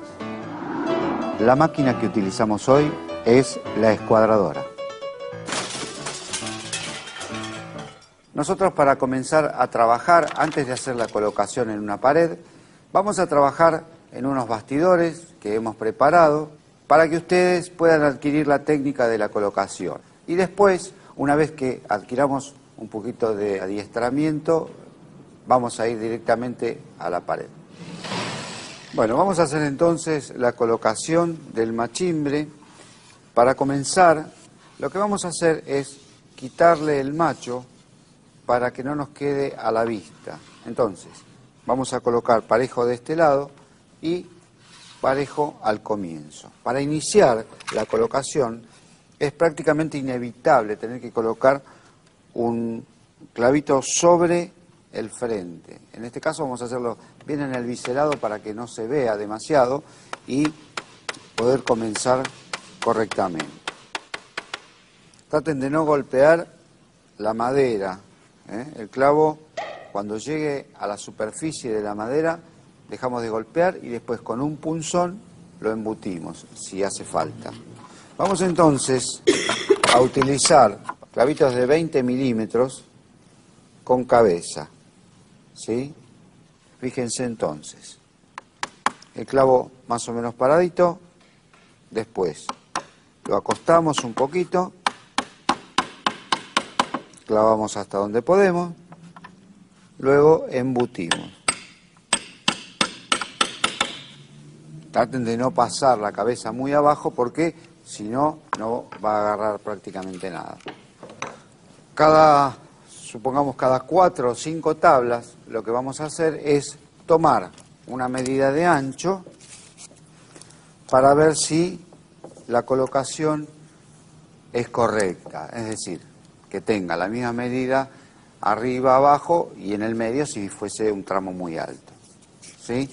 La máquina que utilizamos hoy es la escuadradora. Nosotros, para comenzar a trabajar, antes de hacer la colocación en una pared, vamos a trabajar en unos bastidores que hemos preparado para que ustedes puedan adquirir la técnica de la colocación. Y después, una vez que adquiramos un poquito de adiestramiento, vamos a ir directamente a la pared. Bueno, vamos a hacer entonces la colocación del machimbre. Para comenzar, lo que vamos a hacer es quitarle el macho para que no nos quede a la vista. Entonces, vamos a colocar parejo de este lado y parejo al comienzo. Para iniciar la colocación es prácticamente inevitable tener que colocar un clavito sobre el frente. En este caso vamos a hacerlo bien en el biselado para que no se vea demasiado y poder comenzar correctamente. Traten de no golpear la madera, El clavo, cuando llegue a la superficie de la madera, dejamos de golpear y después con un punzón lo embutimos, si hace falta. Vamos entonces a utilizar clavitos de 20 milímetros con cabeza, ¿sí? Fíjense entonces, el clavo más o menos paradito, después lo acostamos un poquito, clavamos hasta donde podemos, luego embutimos. Traten de no pasar la cabeza muy abajo porque si no, no va a agarrar prácticamente nada. Supongamos cada 4 o 5 tablas, lo que vamos a hacer es tomar una medida de ancho para ver si la colocación es correcta, es decir, que tenga la misma medida arriba, abajo y en el medio si fuese un tramo muy alto, ¿sí?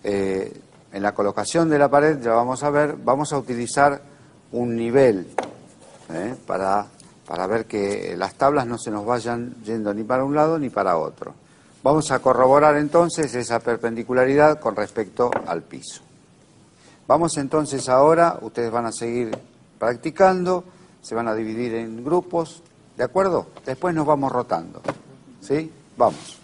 En la colocación de la pared, ya vamos a ver, vamos a utilizar un nivel para ver que las tablas no se nos vayan yendo ni para un lado ni para otro. Vamos a corroborar entonces esa perpendicularidad con respecto al piso. Vamos entonces ahora, ustedes van a seguir practicando, se van a dividir en grupos, ¿de acuerdo? Después nos vamos rotando, ¿sí? Vamos.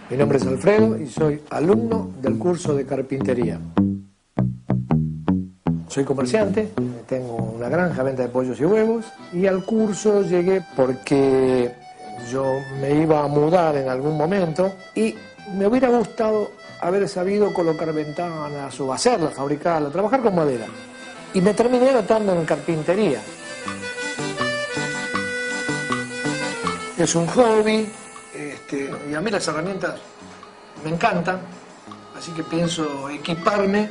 Mi nombre es Alfredo y soy alumno del curso de carpintería. Soy comerciante, tengo una granja, venta de pollos y huevos, y al curso llegué porque yo me iba a mudar en algún momento y me hubiera gustado haber sabido colocar ventanas o hacerlas, fabricarlas, trabajar con madera. Y me terminé anotando en carpintería. Es un hobby, y a mí las herramientas me encantan, así que pienso equiparme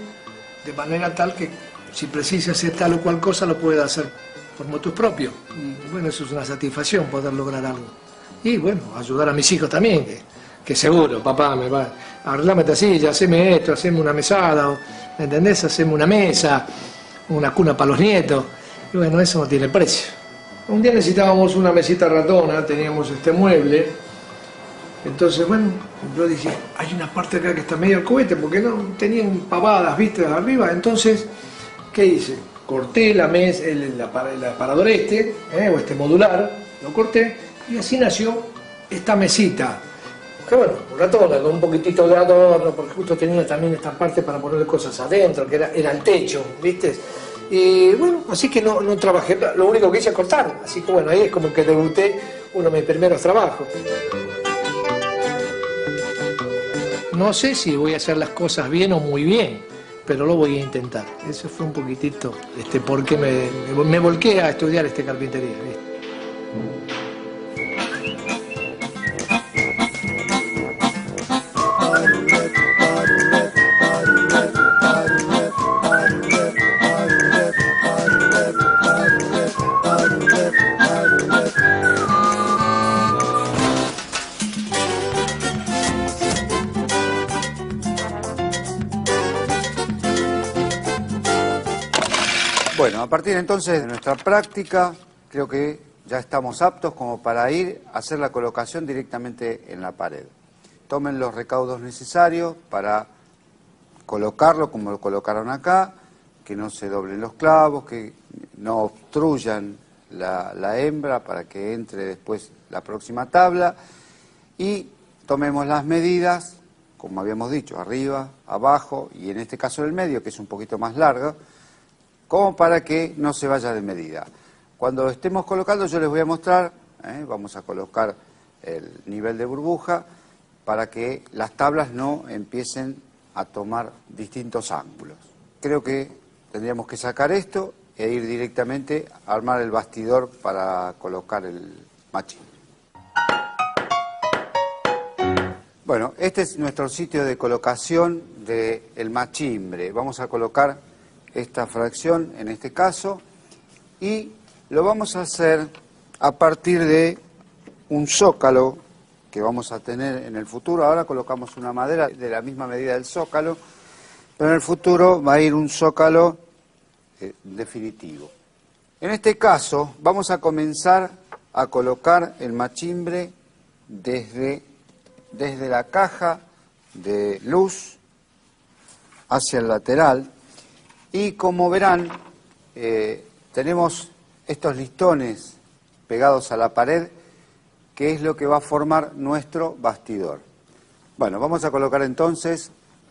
de manera tal que si precisa hacer tal o cual cosa lo pueda hacer por motus propio. Y bueno, eso es una satisfacción poder lograr algo. Y bueno, ayudar a mis hijos también, que seguro, papá, me va a arreglame esta silla, haceme esto, haceme una mesada, ¿me entendés? Haceme una mesa, una cuna para los nietos. Y bueno, eso no tiene precio. Un día necesitábamos una mesita ratona, teníamos este mueble. Entonces, bueno, yo dije, hay una parte acá que está medio al cohete, porque no tenían pavadas, viste, arriba. Entonces, ¿qué hice? Corté la mesa, el aparador o este modular, lo corté, y así nació esta mesita. Que bueno, ratona, con un poquitito de adorno, porque justo tenía también esta parte para ponerle cosas adentro, que era el techo, ¿viste? Y bueno, así que no trabajé, lo único que hice es cortar. Así que bueno, ahí es como que debuté uno de mis primeros trabajos. No sé si voy a hacer las cosas bien o muy bien. pero lo voy a intentar. Eso fue un poquitito porque me volqué a estudiar carpintería, ¿viste? Bueno, a partir entonces de nuestra práctica, creo que ya estamos aptos como para ir a hacer la colocación directamente en la pared. Tomen los recaudos necesarios para colocarlo como lo colocaron acá, que no se doblen los clavos, que no obstruyan la hembra para que entre después la próxima tabla, y tomemos las medidas, como habíamos dicho, arriba, abajo y en este caso el medio, que es un poquito más largo, como para que no se vaya de medida. Cuando estemos colocando yo les voy a mostrar, vamos a colocar el nivel de burbuja para que las tablas no empiecen a tomar distintos ángulos. Creo que tendríamos que sacar esto e ir directamente a armar el bastidor para colocar el machín. Bueno, este es nuestro sitio de colocación del machimbre. Vamos a colocar esta fracción en este caso y lo vamos a hacer a partir de un zócalo que vamos a tener en el futuro. Ahora colocamos una madera de la misma medida del zócalo, pero en el futuro va a ir un zócalo definitivo. En este caso vamos a comenzar a colocar el machimbre desde la caja de luz hacia el lateral. Y como verán, tenemos estos listones pegados a la pared, que es lo que va a formar nuestro bastidor. Bueno, vamos a colocar entonces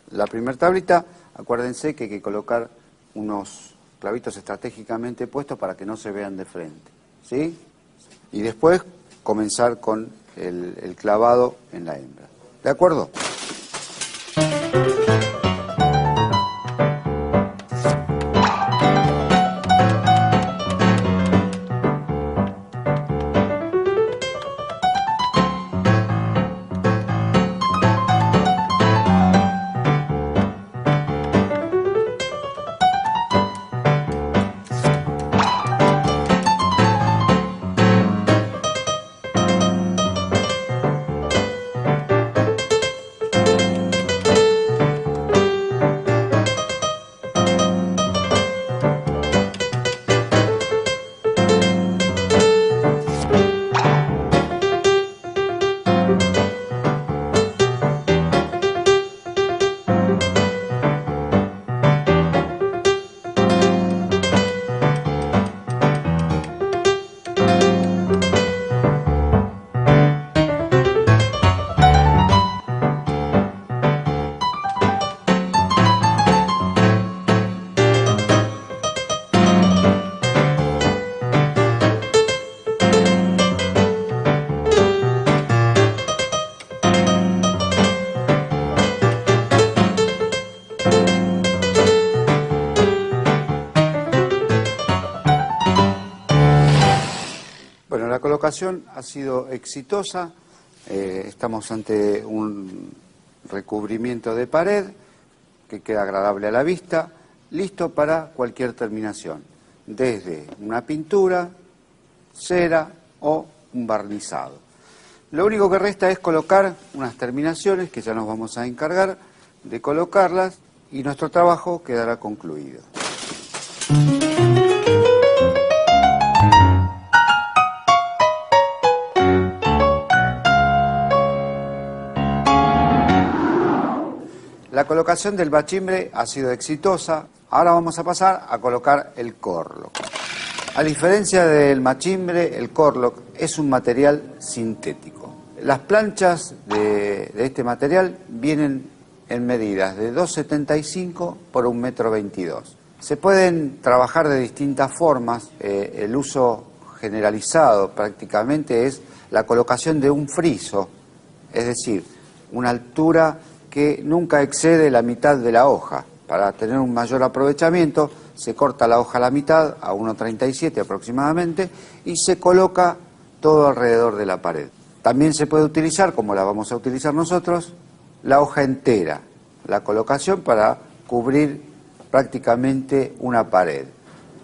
la primera tablita. Acuérdense que hay que colocar unos clavitos estratégicamente puestos para que no se vean de frente, ¿sí? Y después comenzar con el clavado en la hembra. ¿De acuerdo? La colocación ha sido exitosa, estamos ante un recubrimiento de pared que queda agradable a la vista, listo para cualquier terminación, desde una pintura, cera o un barnizado. Lo único que resta es colocar unas terminaciones que ya nos vamos a encargar de colocarlas y nuestro trabajo quedará concluido. La colocación del machimbre ha sido exitosa. Ahora vamos a pasar a colocar el corlock. A diferencia del machimbre, el corlock es un material sintético. Las planchas de este material vienen en medidas de 2,75 por 1,22 m. Se pueden trabajar de distintas formas. El uso generalizado prácticamente es la colocación de un friso, es decir, una altura que nunca excede la mitad de la hoja, para tener un mayor aprovechamiento, se corta la hoja a la mitad, a 1,37 aproximadamente, y se coloca todo alrededor de la pared. También se puede utilizar, como la vamos a utilizar nosotros, la hoja entera, la colocación para cubrir prácticamente una pared.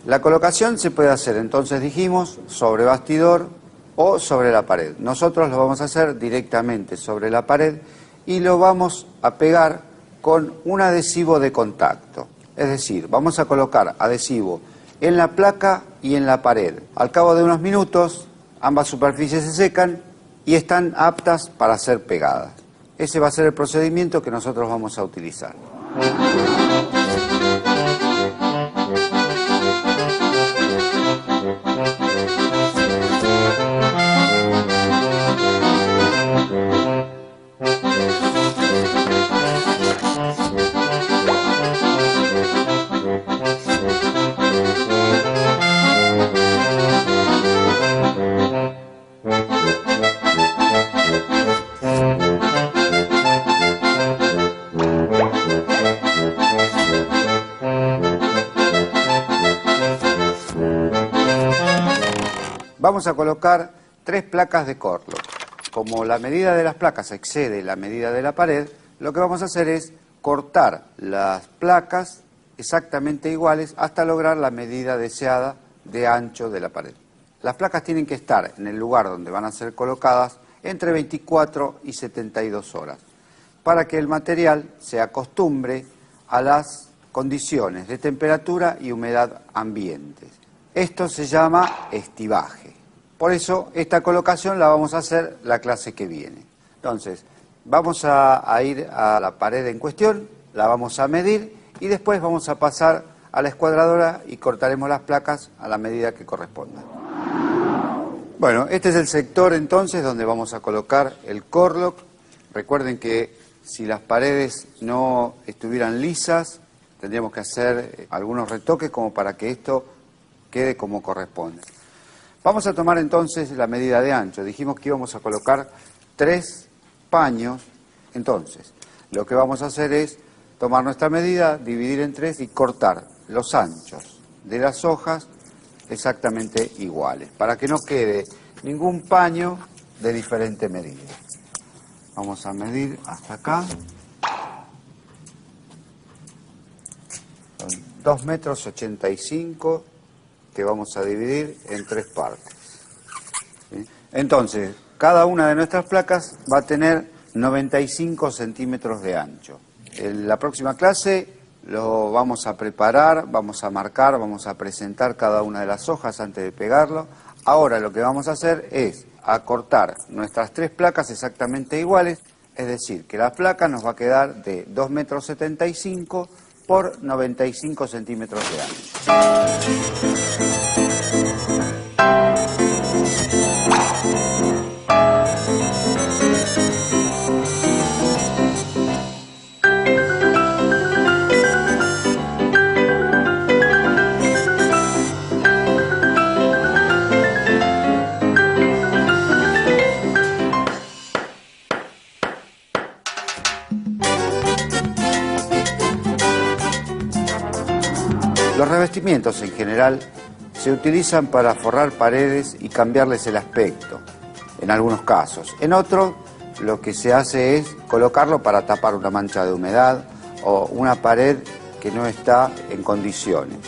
La colocación se puede hacer, entonces dijimos, sobre bastidor o sobre la pared. Nosotros lo vamos a hacer directamente sobre la pared y lo vamos a pegar con un adhesivo de contacto. Es decir, vamos a colocar adhesivo en la placa y en la pared. Al cabo de unos minutos, ambas superficies se secan y están aptas para ser pegadas. Ese va a ser el procedimiento que nosotros vamos a utilizar. Vamos a colocar 3 placas de Corlock. Como la medida de las placas excede la medida de la pared, lo que vamos a hacer es cortar las placas exactamente iguales hasta lograr la medida deseada de ancho de la pared. Las placas tienen que estar en el lugar donde van a ser colocadas entre 24 y 72 horas, para que el material se acostumbre a las condiciones de temperatura y humedad ambientes. Esto se llama estivaje. Por eso esta colocación la vamos a hacer la clase que viene. Entonces, vamos a ir a la pared en cuestión, la vamos a medir y después vamos a pasar a la escuadradora y cortaremos las placas a la medida que corresponda. Bueno, este es el sector entonces donde vamos a colocar el Corlock. Recuerden que si las paredes no estuvieran lisas, tendríamos que hacer algunos retoques como para que esto quede como corresponde. Vamos a tomar entonces la medida de ancho. Dijimos que íbamos a colocar 3 paños. Entonces, lo que vamos a hacer es tomar nuestra medida, dividir en 3 y cortar los anchos de las hojas exactamente iguales, para que no quede ningún paño de diferente medida. Vamos a medir hasta acá. Son 2,85 m que vamos a dividir en 3 partes. ¿Sí? Entonces, cada una de nuestras placas va a tener 95 centímetros de ancho. En la próxima clase lo vamos a preparar, vamos a marcar, vamos a presentar cada una de las hojas antes de pegarlo. Ahora lo que vamos a hacer es acortar nuestras 3 placas exactamente iguales, es decir, que la placa nos va a quedar de 2,75 m por 95 centímetros de ancho. Los revestimientos en general se utilizan para forrar paredes y cambiarles el aspecto, en algunos casos. En otros, lo que se hace es colocarlo para tapar una mancha de humedad o una pared que no está en condiciones.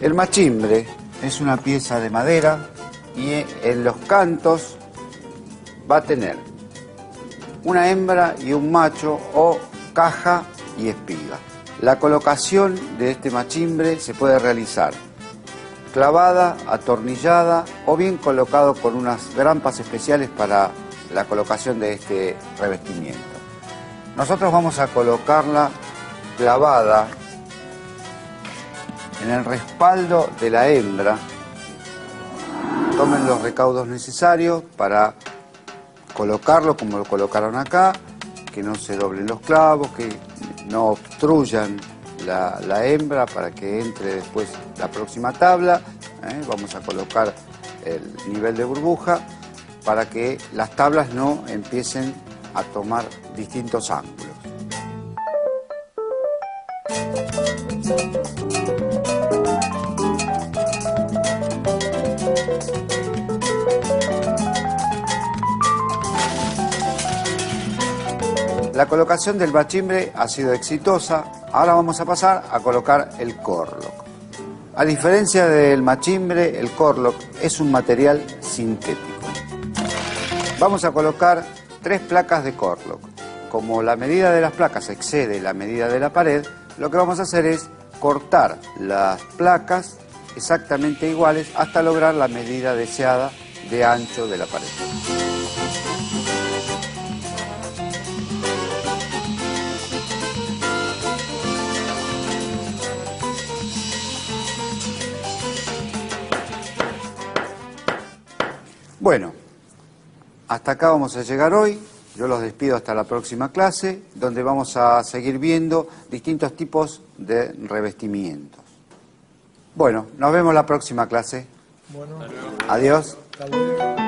El machimbre es una pieza de madera y en los cantos va a tener una hembra y un macho o caja y espiga. La colocación de este machimbre se puede realizar clavada, atornillada o bien colocado con unas grampas especiales para la colocación de este revestimiento. Nosotros vamos a colocarla clavada en el respaldo de la hembra. Tomen los recaudos necesarios para colocarlo como lo colocaron acá, que no se doblen los clavos, que no obstruyan la hembra para que entre después la próxima tabla. Vamos a colocar el nivel de burbuja para que las tablas no empiecen a tomar distintos ángulos. La colocación del bachimbre ha sido exitosa. Ahora vamos a pasar a colocar el corlock. A diferencia del machimbre, el corlock es un material sintético. Vamos a colocar 3 placas de corlock. Como la medida de las placas excede la medida de la pared, lo que vamos a hacer es cortar las placas exactamente iguales hasta lograr la medida deseada de ancho de la pared. Bueno, hasta acá vamos a llegar hoy. Yo los despido hasta la próxima clase, donde vamos a seguir viendo distintos tipos de revestimientos. Bueno, nos vemos la próxima clase. Bueno, Adiós. hasta luego.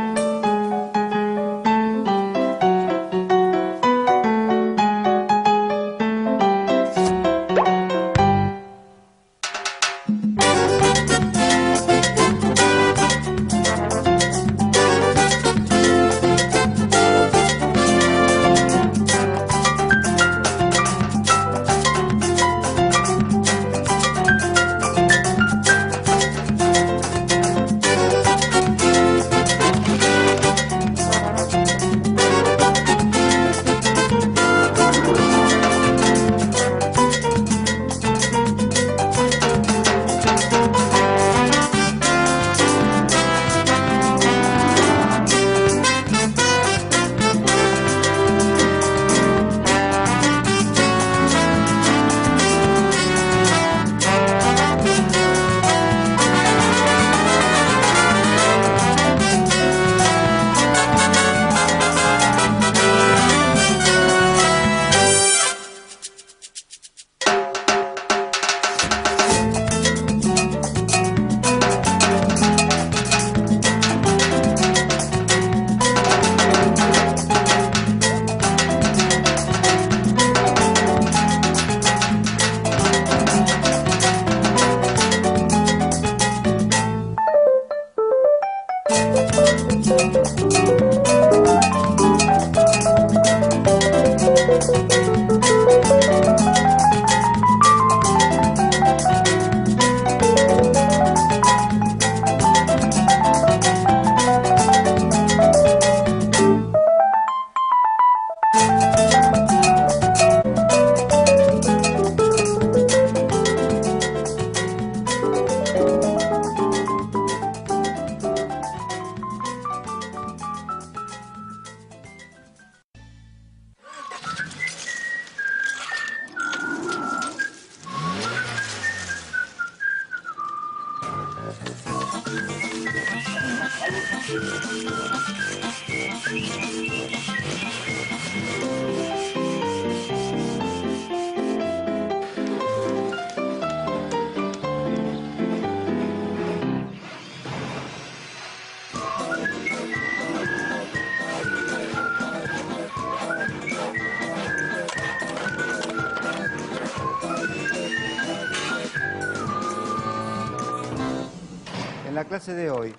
En la clase de hoy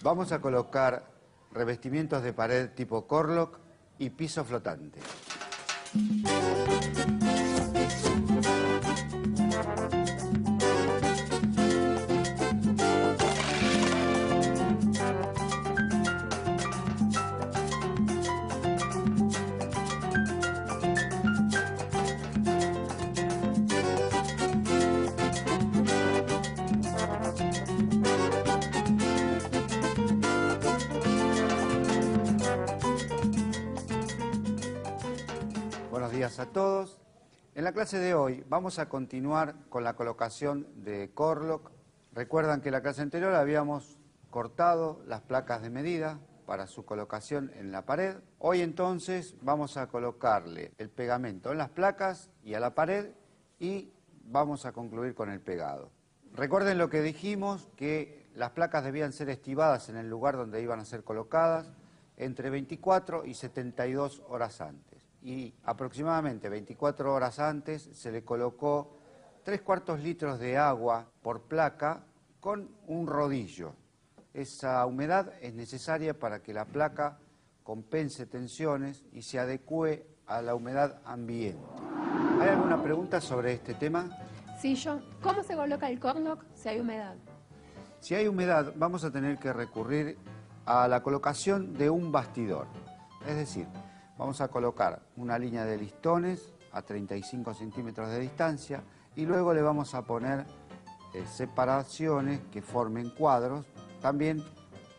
vamos a colocar revestimientos de pared tipo corlock y piso flotante. Buenos días a todos. En la clase de hoy vamos a continuar con la colocación de corlock. Recuerdan que en la clase anterior habíamos cortado las placas de medida para su colocación en la pared. Hoy entonces vamos a colocarle el pegamento en las placas y a la pared y vamos a concluir con el pegado. Recuerden lo que dijimos, que las placas debían ser estivadas en el lugar donde iban a ser colocadas entre 24 y 72 horas antes. Y aproximadamente 24 horas antes se le colocó 3/4 litros de agua por placa con un rodillo. Esa humedad es necesaria para que la placa compense tensiones y se adecue a la humedad ambiente. ¿Hay alguna pregunta sobre este tema? Sí, John. ¿Cómo se coloca el cornlock si hay humedad? Si hay humedad, vamos a tener que recurrir a la colocación de un bastidor. Es decir, vamos a colocar una línea de listones a 35 centímetros de distancia y luego le vamos a poner separaciones que formen cuadros, también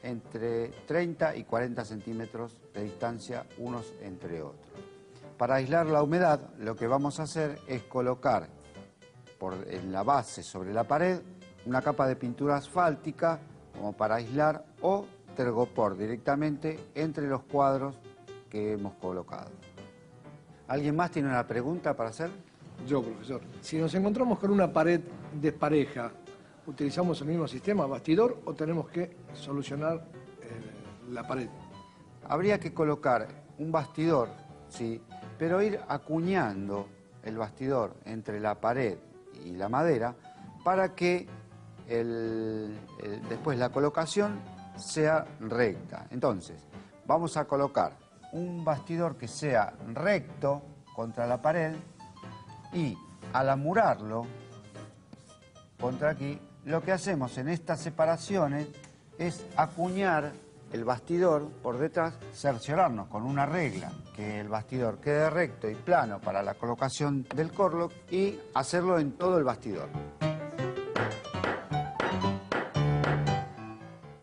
entre 30 y 40 centímetros de distancia unos entre otros. Para aislar la humedad, lo que vamos a hacer es colocar en la base sobre la pared una capa de pintura asfáltica como para aislar o tergopor directamente entre los cuadros que hemos colocado. ¿Alguien más tiene una pregunta para hacer? Yo, profesor. Si nos encontramos con una pared despareja, ¿utilizamos el mismo sistema, bastidor, o tenemos que solucionar la pared? Habría que colocar un bastidor, sí, pero ir acuñando el bastidor entre la pared y la madera para que después la colocación sea recta. Entonces, vamos a colocar un bastidor que sea recto contra la pared y al amurarlo contra aquí, lo que hacemos en estas separaciones es acuñar el bastidor por detrás, cerciorarnos con una regla que el bastidor quede recto y plano para la colocación del corlock y hacerlo en todo el bastidor.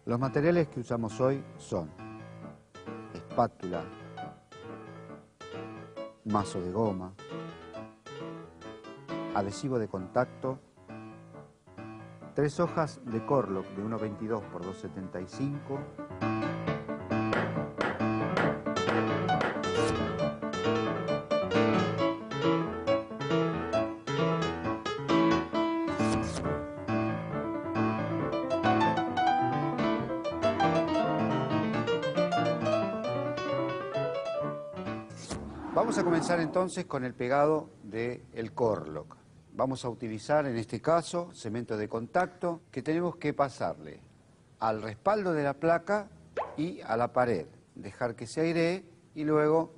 Los materiales que usamos hoy son espátula, mazo de goma, adhesivo de contacto, 3 hojas de corlock de 1,22 por 2,75, Vamos a comenzar entonces con el pegado del corlock. Vamos a utilizar en este caso cemento de contacto que tenemos que pasarle al respaldo de la placa y a la pared. Dejar que se airee y luego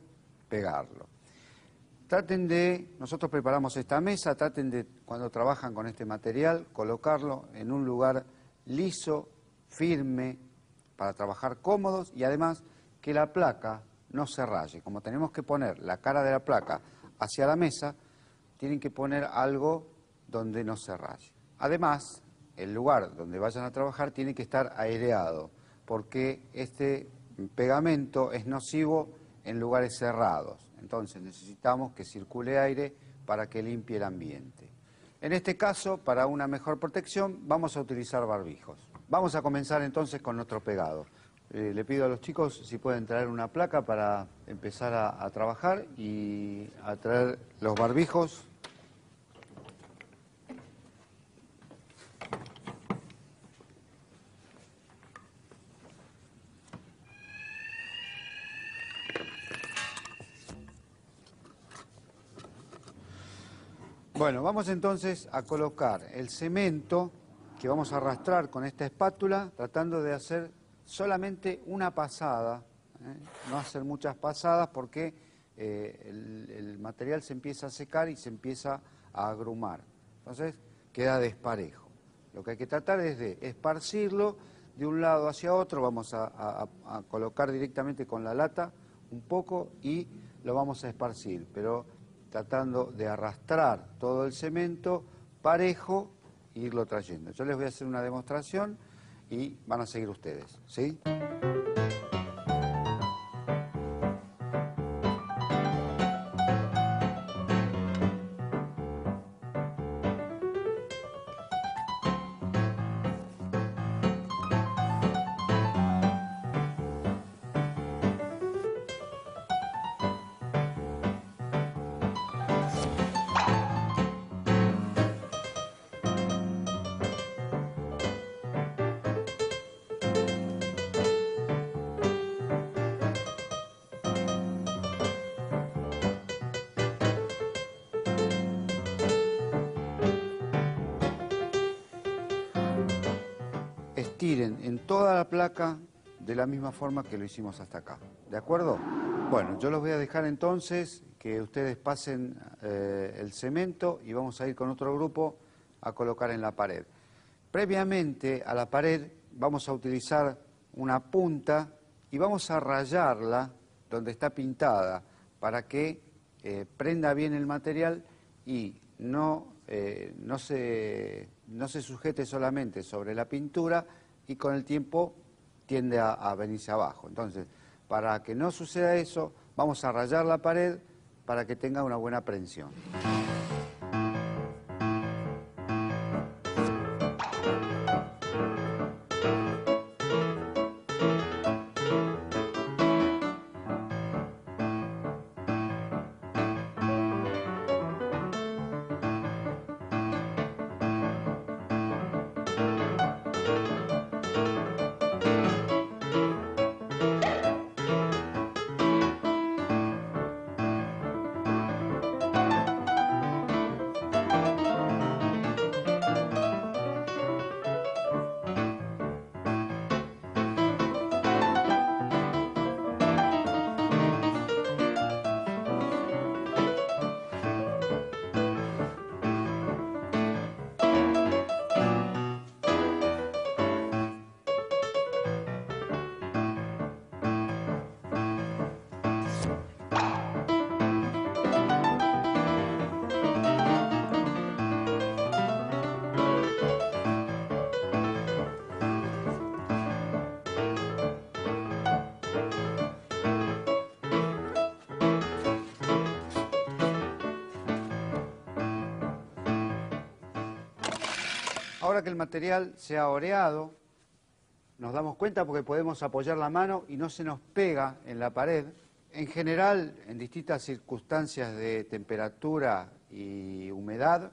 pegarlo. Nosotros preparamos esta mesa, traten de, cuando trabajan con este material, colocarlo en un lugar liso, firme, para trabajar cómodos y además que la placa no se raye. Como tenemos que poner la cara de la placa hacia la mesa, tienen que poner algo donde no se raye. Además, el lugar donde vayan a trabajar tiene que estar aireado, porque este pegamento es nocivo en lugares cerrados. Entonces necesitamos que circule aire para que limpie el ambiente. En este caso, para una mejor protección, vamos a utilizar barbijos. Vamos a comenzar entonces con nuestro pegado. Le pido a los chicos si pueden traer una placa para empezar a trabajar y a traer los barbijos. Bueno, vamos entonces a colocar el cemento que vamos a arrastrar con esta espátula, tratando de hacer solamente una pasada, no hacer muchas pasadas porque el material se empieza a secar y se empieza a agrumar. Entonces queda desparejo. Lo que hay que tratar es de esparcirlo de un lado hacia otro. Vamos a colocar directamente con la lata un poco y lo vamos a esparcir, pero tratando de arrastrar todo el cemento parejo e irlo trayendo. Yo les voy a hacer una demostración y van a seguir ustedes, ¿sí? estiren en toda la placa de la misma forma que lo hicimos hasta acá. ¿De acuerdo? Bueno, yo los voy a dejar entonces que ustedes pasen el cemento y vamos a ir con otro grupo a colocar en la pared. Previamente a la pared vamos a utilizar una punta y vamos a rayarla donde está pintada para que prenda bien el material y no se sujete solamente sobre la pintura y con el tiempo tiende a venirse abajo. Entonces, para que no suceda eso, vamos a rayar la pared para que tenga una buena prensión. Ahora que el material se ha oreado, nos damos cuenta porque podemos apoyar la mano y no se nos pega en la pared. En general, en distintas circunstancias de temperatura y humedad,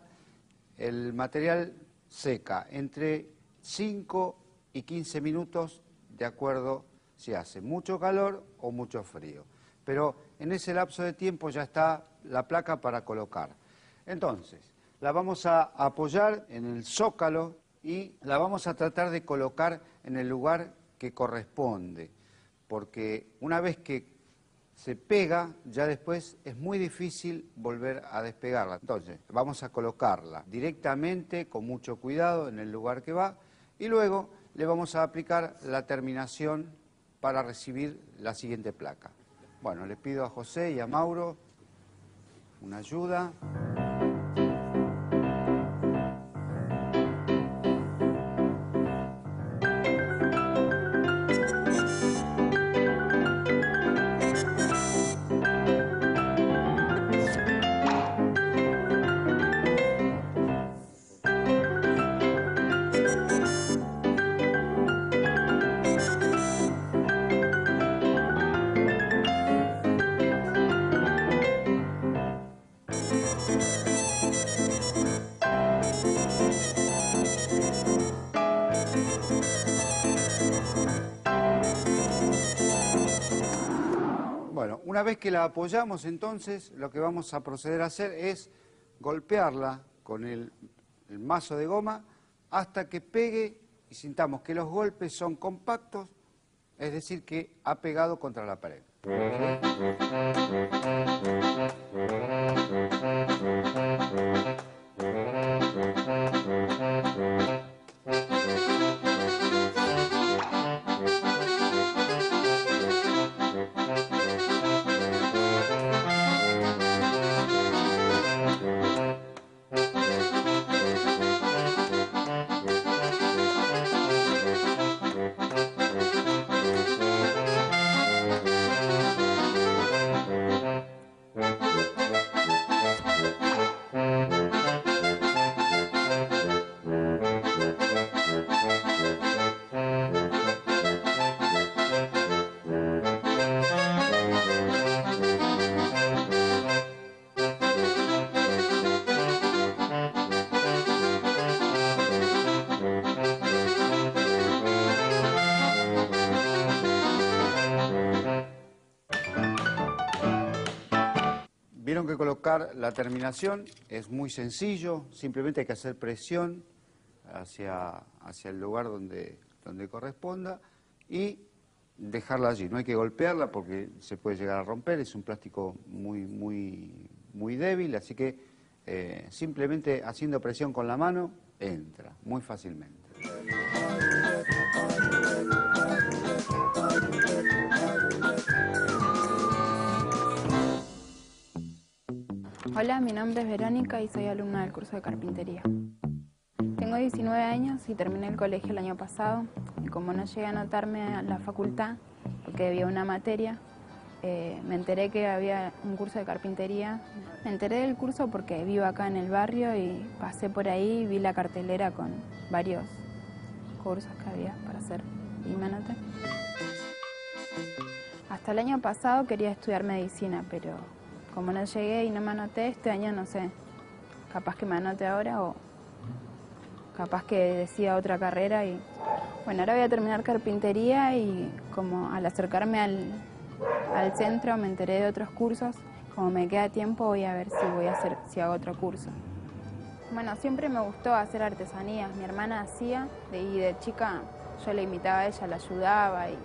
el material seca entre 5 y 15 minutos de acuerdo si hace mucho calor o mucho frío. Pero en ese lapso de tiempo ya está la placa para colocar. Entonces, la vamos a apoyar en el zócalo y la vamos a tratar de colocar en el lugar que corresponde, porque una vez que se pega, ya después es muy difícil volver a despegarla. Entonces, vamos a colocarla directamente, con mucho cuidado, en el lugar que va, y luego le vamos a aplicar la terminación para recibir la siguiente placa. Bueno, le pido a José y a Mauro una ayuda. Bueno, una vez que la apoyamos, entonces, lo que vamos a proceder a hacer es golpearla con el mazo de goma hasta que pegue y sintamos que los golpes son compactos, es decir, que ha pegado contra la pared. Vieron que colocar la terminación es muy sencillo, simplemente hay que hacer presión hacia el lugar donde donde corresponda y dejarla allí. No hay que golpearla porque se puede llegar a romper, es un plástico muy débil, así que simplemente haciendo presión con la mano entra muy fácilmente. Hola, mi nombre es Verónica y soy alumna del curso de carpintería. Tengo 19 años y terminé el colegio el año pasado y como no llegué a anotarme a la facultad porque había una materia, me enteré que había un curso de carpintería. Me enteré del curso porque vivo acá en el barrio y pasé por ahí y vi la cartelera con varios cursos que había para hacer y me anoté. Hasta el año pasado quería estudiar medicina, pero como no llegué y no me anoté, este año no sé, capaz que me anote ahora o capaz que decida otra carrera. Y bueno, ahora voy a terminar carpintería y como al acercarme al centro me enteré de otros cursos. Como me queda tiempo voy a ver si hago otro curso. Bueno, siempre me gustó hacer artesanías. Mi hermana hacía y de chica yo le imitaba a ella, la ayudaba y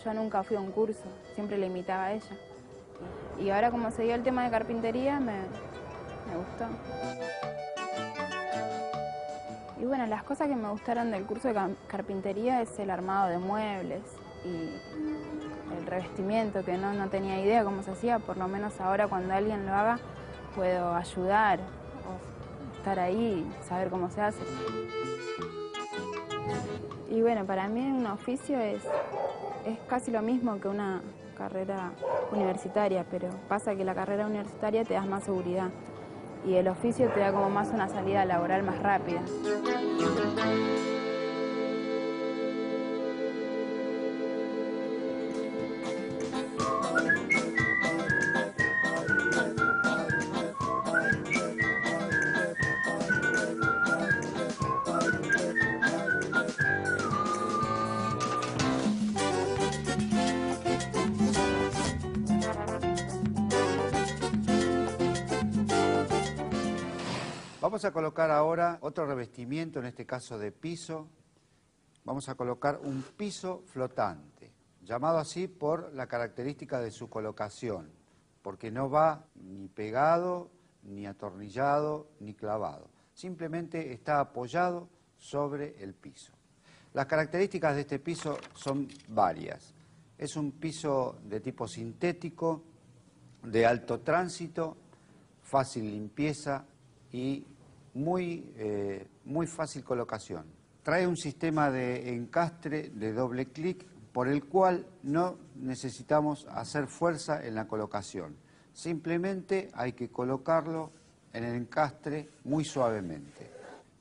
yo nunca fui a un curso, siempre le imitaba a ella. Y ahora como se dio el tema de carpintería me gustó. Y bueno, las cosas que me gustaron del curso de carpintería es el armado de muebles y el revestimiento, que no tenía idea cómo se hacía. Por lo menos ahora cuando alguien lo haga puedo ayudar o estar ahí y saber cómo se hace. Y bueno, para mí un oficio es casi lo mismo que una carrera universitaria, pero pasa que la carrera universitaria te da más seguridad y el oficio te da como más una salida laboral más rápida. Vamos a colocar ahora otro revestimiento, en este caso de piso. Vamos a colocar un piso flotante, llamado así por la característica de su colocación, porque no va ni pegado, ni atornillado, ni clavado. Simplemente está apoyado sobre el piso. Las características de este piso son varias. Es un piso de tipo sintético, de alto tránsito, fácil limpieza y muy fácil colocación. Trae un sistema de encastre de doble clic por el cual no necesitamos hacer fuerza en la colocación. Simplemente hay que colocarlo en el encastre muy suavemente.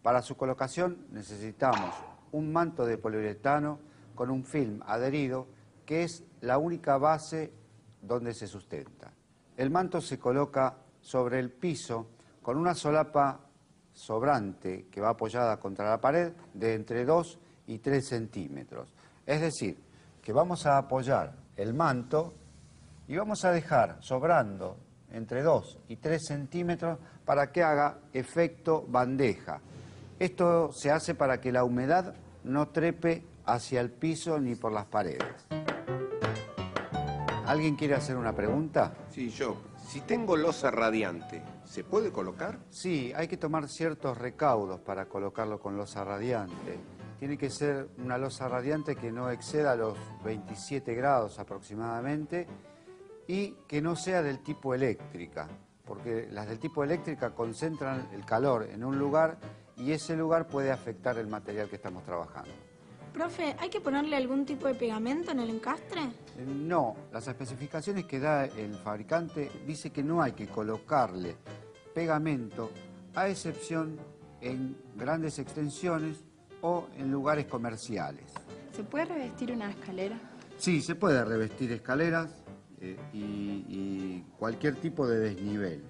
Para su colocación necesitamos un manto de poliuretano con un film adherido que es la única base donde se sustenta. El manto se coloca sobre el piso con una solapa sobrante que va apoyada contra la pared de entre 2 y 3 centímetros. Es decir, que vamos a apoyar el manto y vamos a dejar sobrando entre 2 y 3 centímetros para que haga efecto bandeja. Esto se hace para que la humedad no trepe hacia el piso ni por las paredes. ¿Alguien quiere hacer una pregunta? Sí, yo. Si tengo losa radiante, ¿se puede colocar? Sí, hay que tomar ciertos recaudos para colocarlo con losa radiante. Tiene que ser una losa radiante que no exceda los 27 grados aproximadamente y que no sea del tipo eléctrica, porque las del tipo eléctrica concentran el calor en un lugar y ese lugar puede afectar el material que estamos trabajando. Profe, ¿hay que ponerle algún tipo de pegamento en el encastre? No, las especificaciones que da el fabricante dice que no hay que colocarle pegamento, a excepción en grandes extensiones o en lugares comerciales. ¿Se puede revestir una escalera? Sí, se puede revestir escaleras y cualquier tipo de desnivel.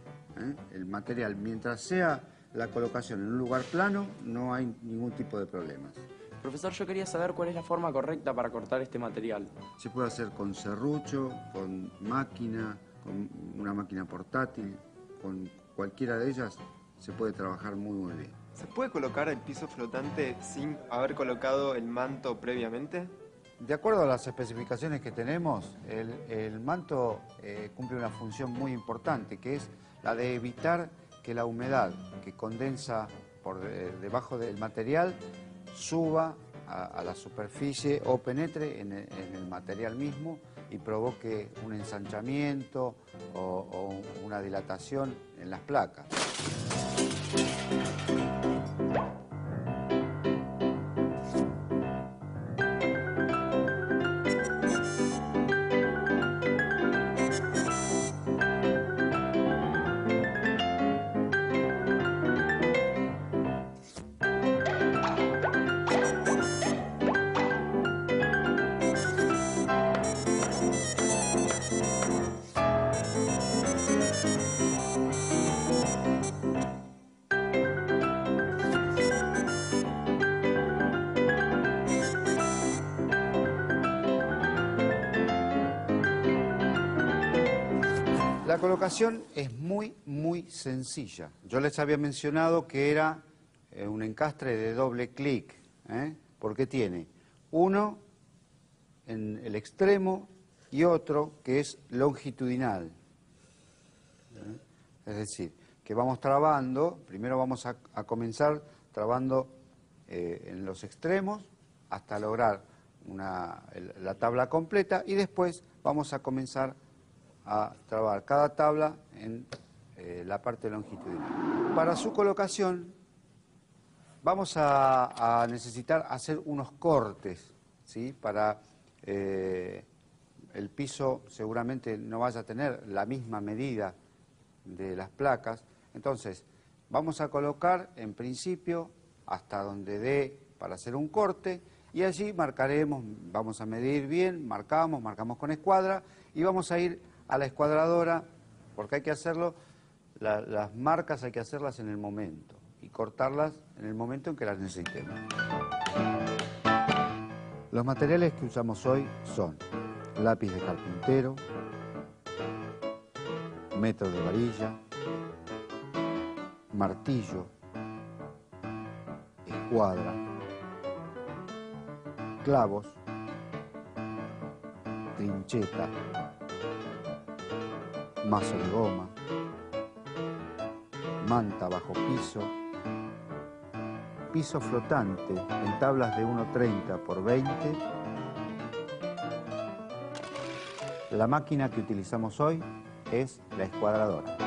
El material, mientras sea la colocación en un lugar plano, no hay ningún tipo de problemas. Profesor, yo quería saber cuál es la forma correcta para cortar este material. Se puede hacer con serrucho, con máquina, con una máquina portátil, con cualquiera de ellas se puede trabajar muy bien. ¿Se puede colocar el piso flotante sin haber colocado el manto previamente? De acuerdo a las especificaciones que tenemos, el manto cumple una función muy importante, que es la de evitar que la humedad que condensa por debajo del material suba a la superficie o penetre en el material mismo y provoque un ensanchamiento o una dilatación en las placas. La colocación es muy sencilla. Yo les había mencionado que era un encastre de doble clic, porque tiene uno en el extremo y otro que es longitudinal. Es decir, que vamos trabando, primero vamos a comenzar trabando en los extremos hasta lograr la tabla completa y después vamos a comenzar a trabar cada tabla en la parte longitudinal. Para su colocación vamos a necesitar hacer unos cortes, ¿sí? Para el piso seguramente no vaya a tener la misma medida de las placas, entonces vamos a colocar en principio hasta donde dé para hacer un corte y allí marcaremos, vamos a medir bien, marcamos con escuadra y vamos a ir a la escuadradora, porque hay que hacerlo, las marcas hay que hacerlas en el momento y cortarlas en el momento en que las necesitemos. Los materiales que usamos hoy son lápiz de carpintero, metro de varilla, martillo, escuadra, clavos, trincheta, mazo de goma, manta bajo piso, piso flotante en tablas de 1,30 por 20. La máquina que utilizamos hoy es la escuadradora.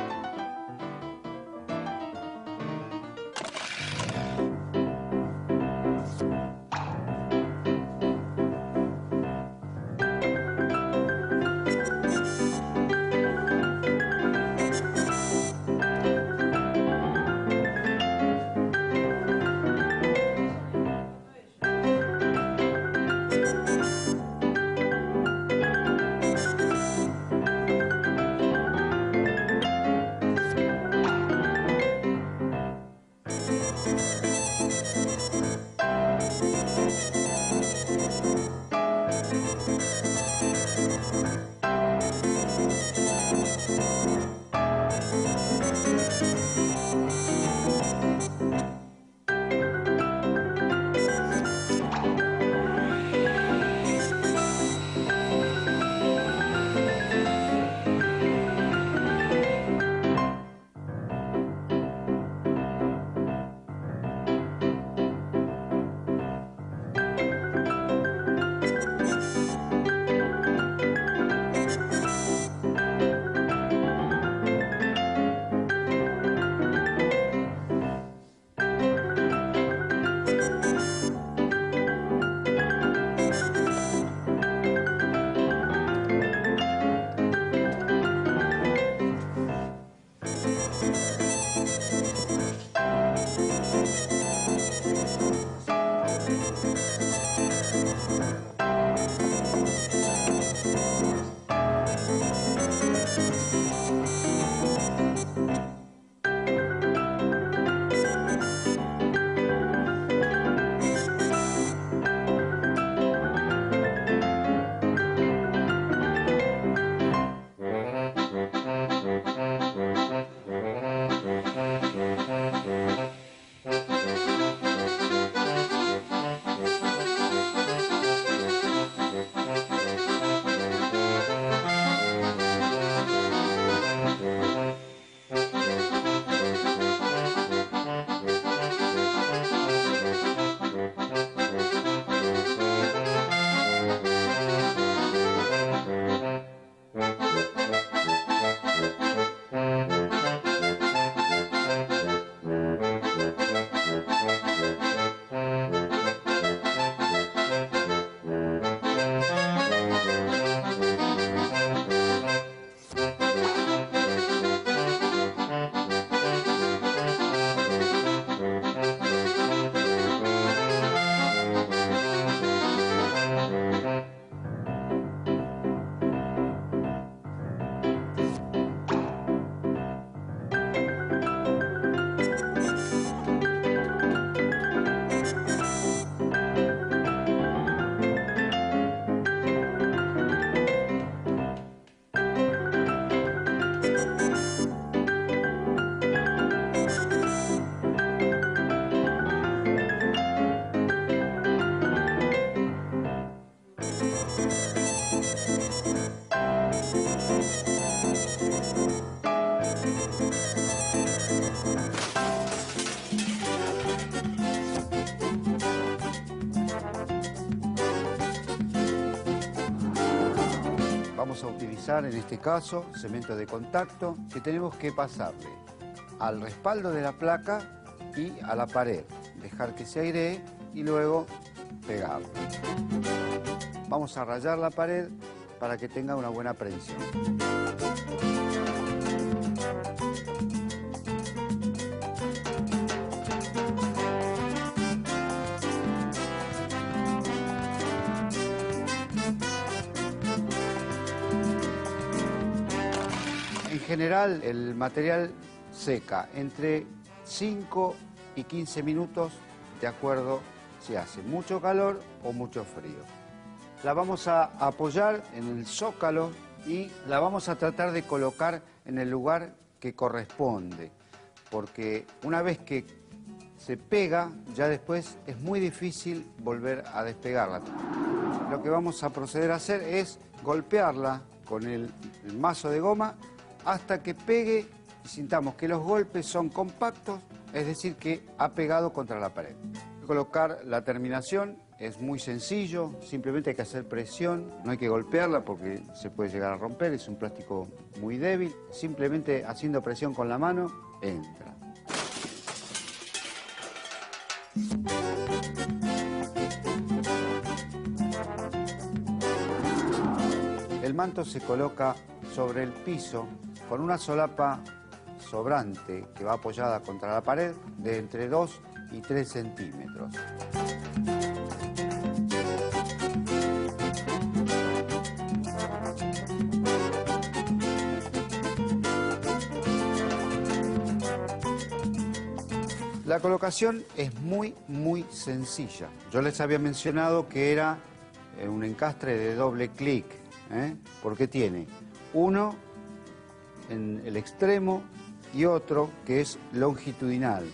vamos a utilizar en este caso cemento de contacto que tenemos que pasarle al respaldo de la placa y a la pared. Dejar que se airee y luego pegarlo. Vamos a rayar la pared para que tenga una buena precisión. En general, el material seca entre 5 y 15 minutos, de acuerdo si hace mucho calor o mucho frío. La vamos a apoyar en el zócalo y la vamos a tratar de colocar en el lugar que corresponde, porque una vez que se pega, ya después es muy difícil volver a despegarla. Lo que vamos a proceder a hacer es golpearla con el mazo de goma hasta que pegue y sintamos que los golpes son compactos, es decir, que ha pegado contra la pared. Colocar la terminación es muy sencillo, simplemente hay que hacer presión, no hay que golpearla porque se puede llegar a romper, es un plástico muy débil. Simplemente haciendo presión con la mano, entra. El manto se coloca sobre el piso con una solapa sobrante que va apoyada contra la pared de entre 2 y 3 centímetros. La colocación es muy sencilla. Yo les había mencionado que era un encastre de doble clic, porque tiene uno en el extremo y otro que es longitudinal.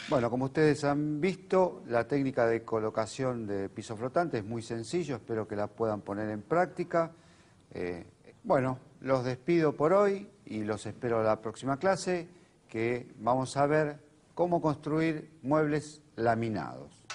Bueno, como ustedes han visto, la técnica de colocación de piso flotante es muy sencillo, espero que la puedan poner en práctica. Bueno, los despido por hoy y los espero a la próxima clase, que vamos a ver cómo construir muebles laminados.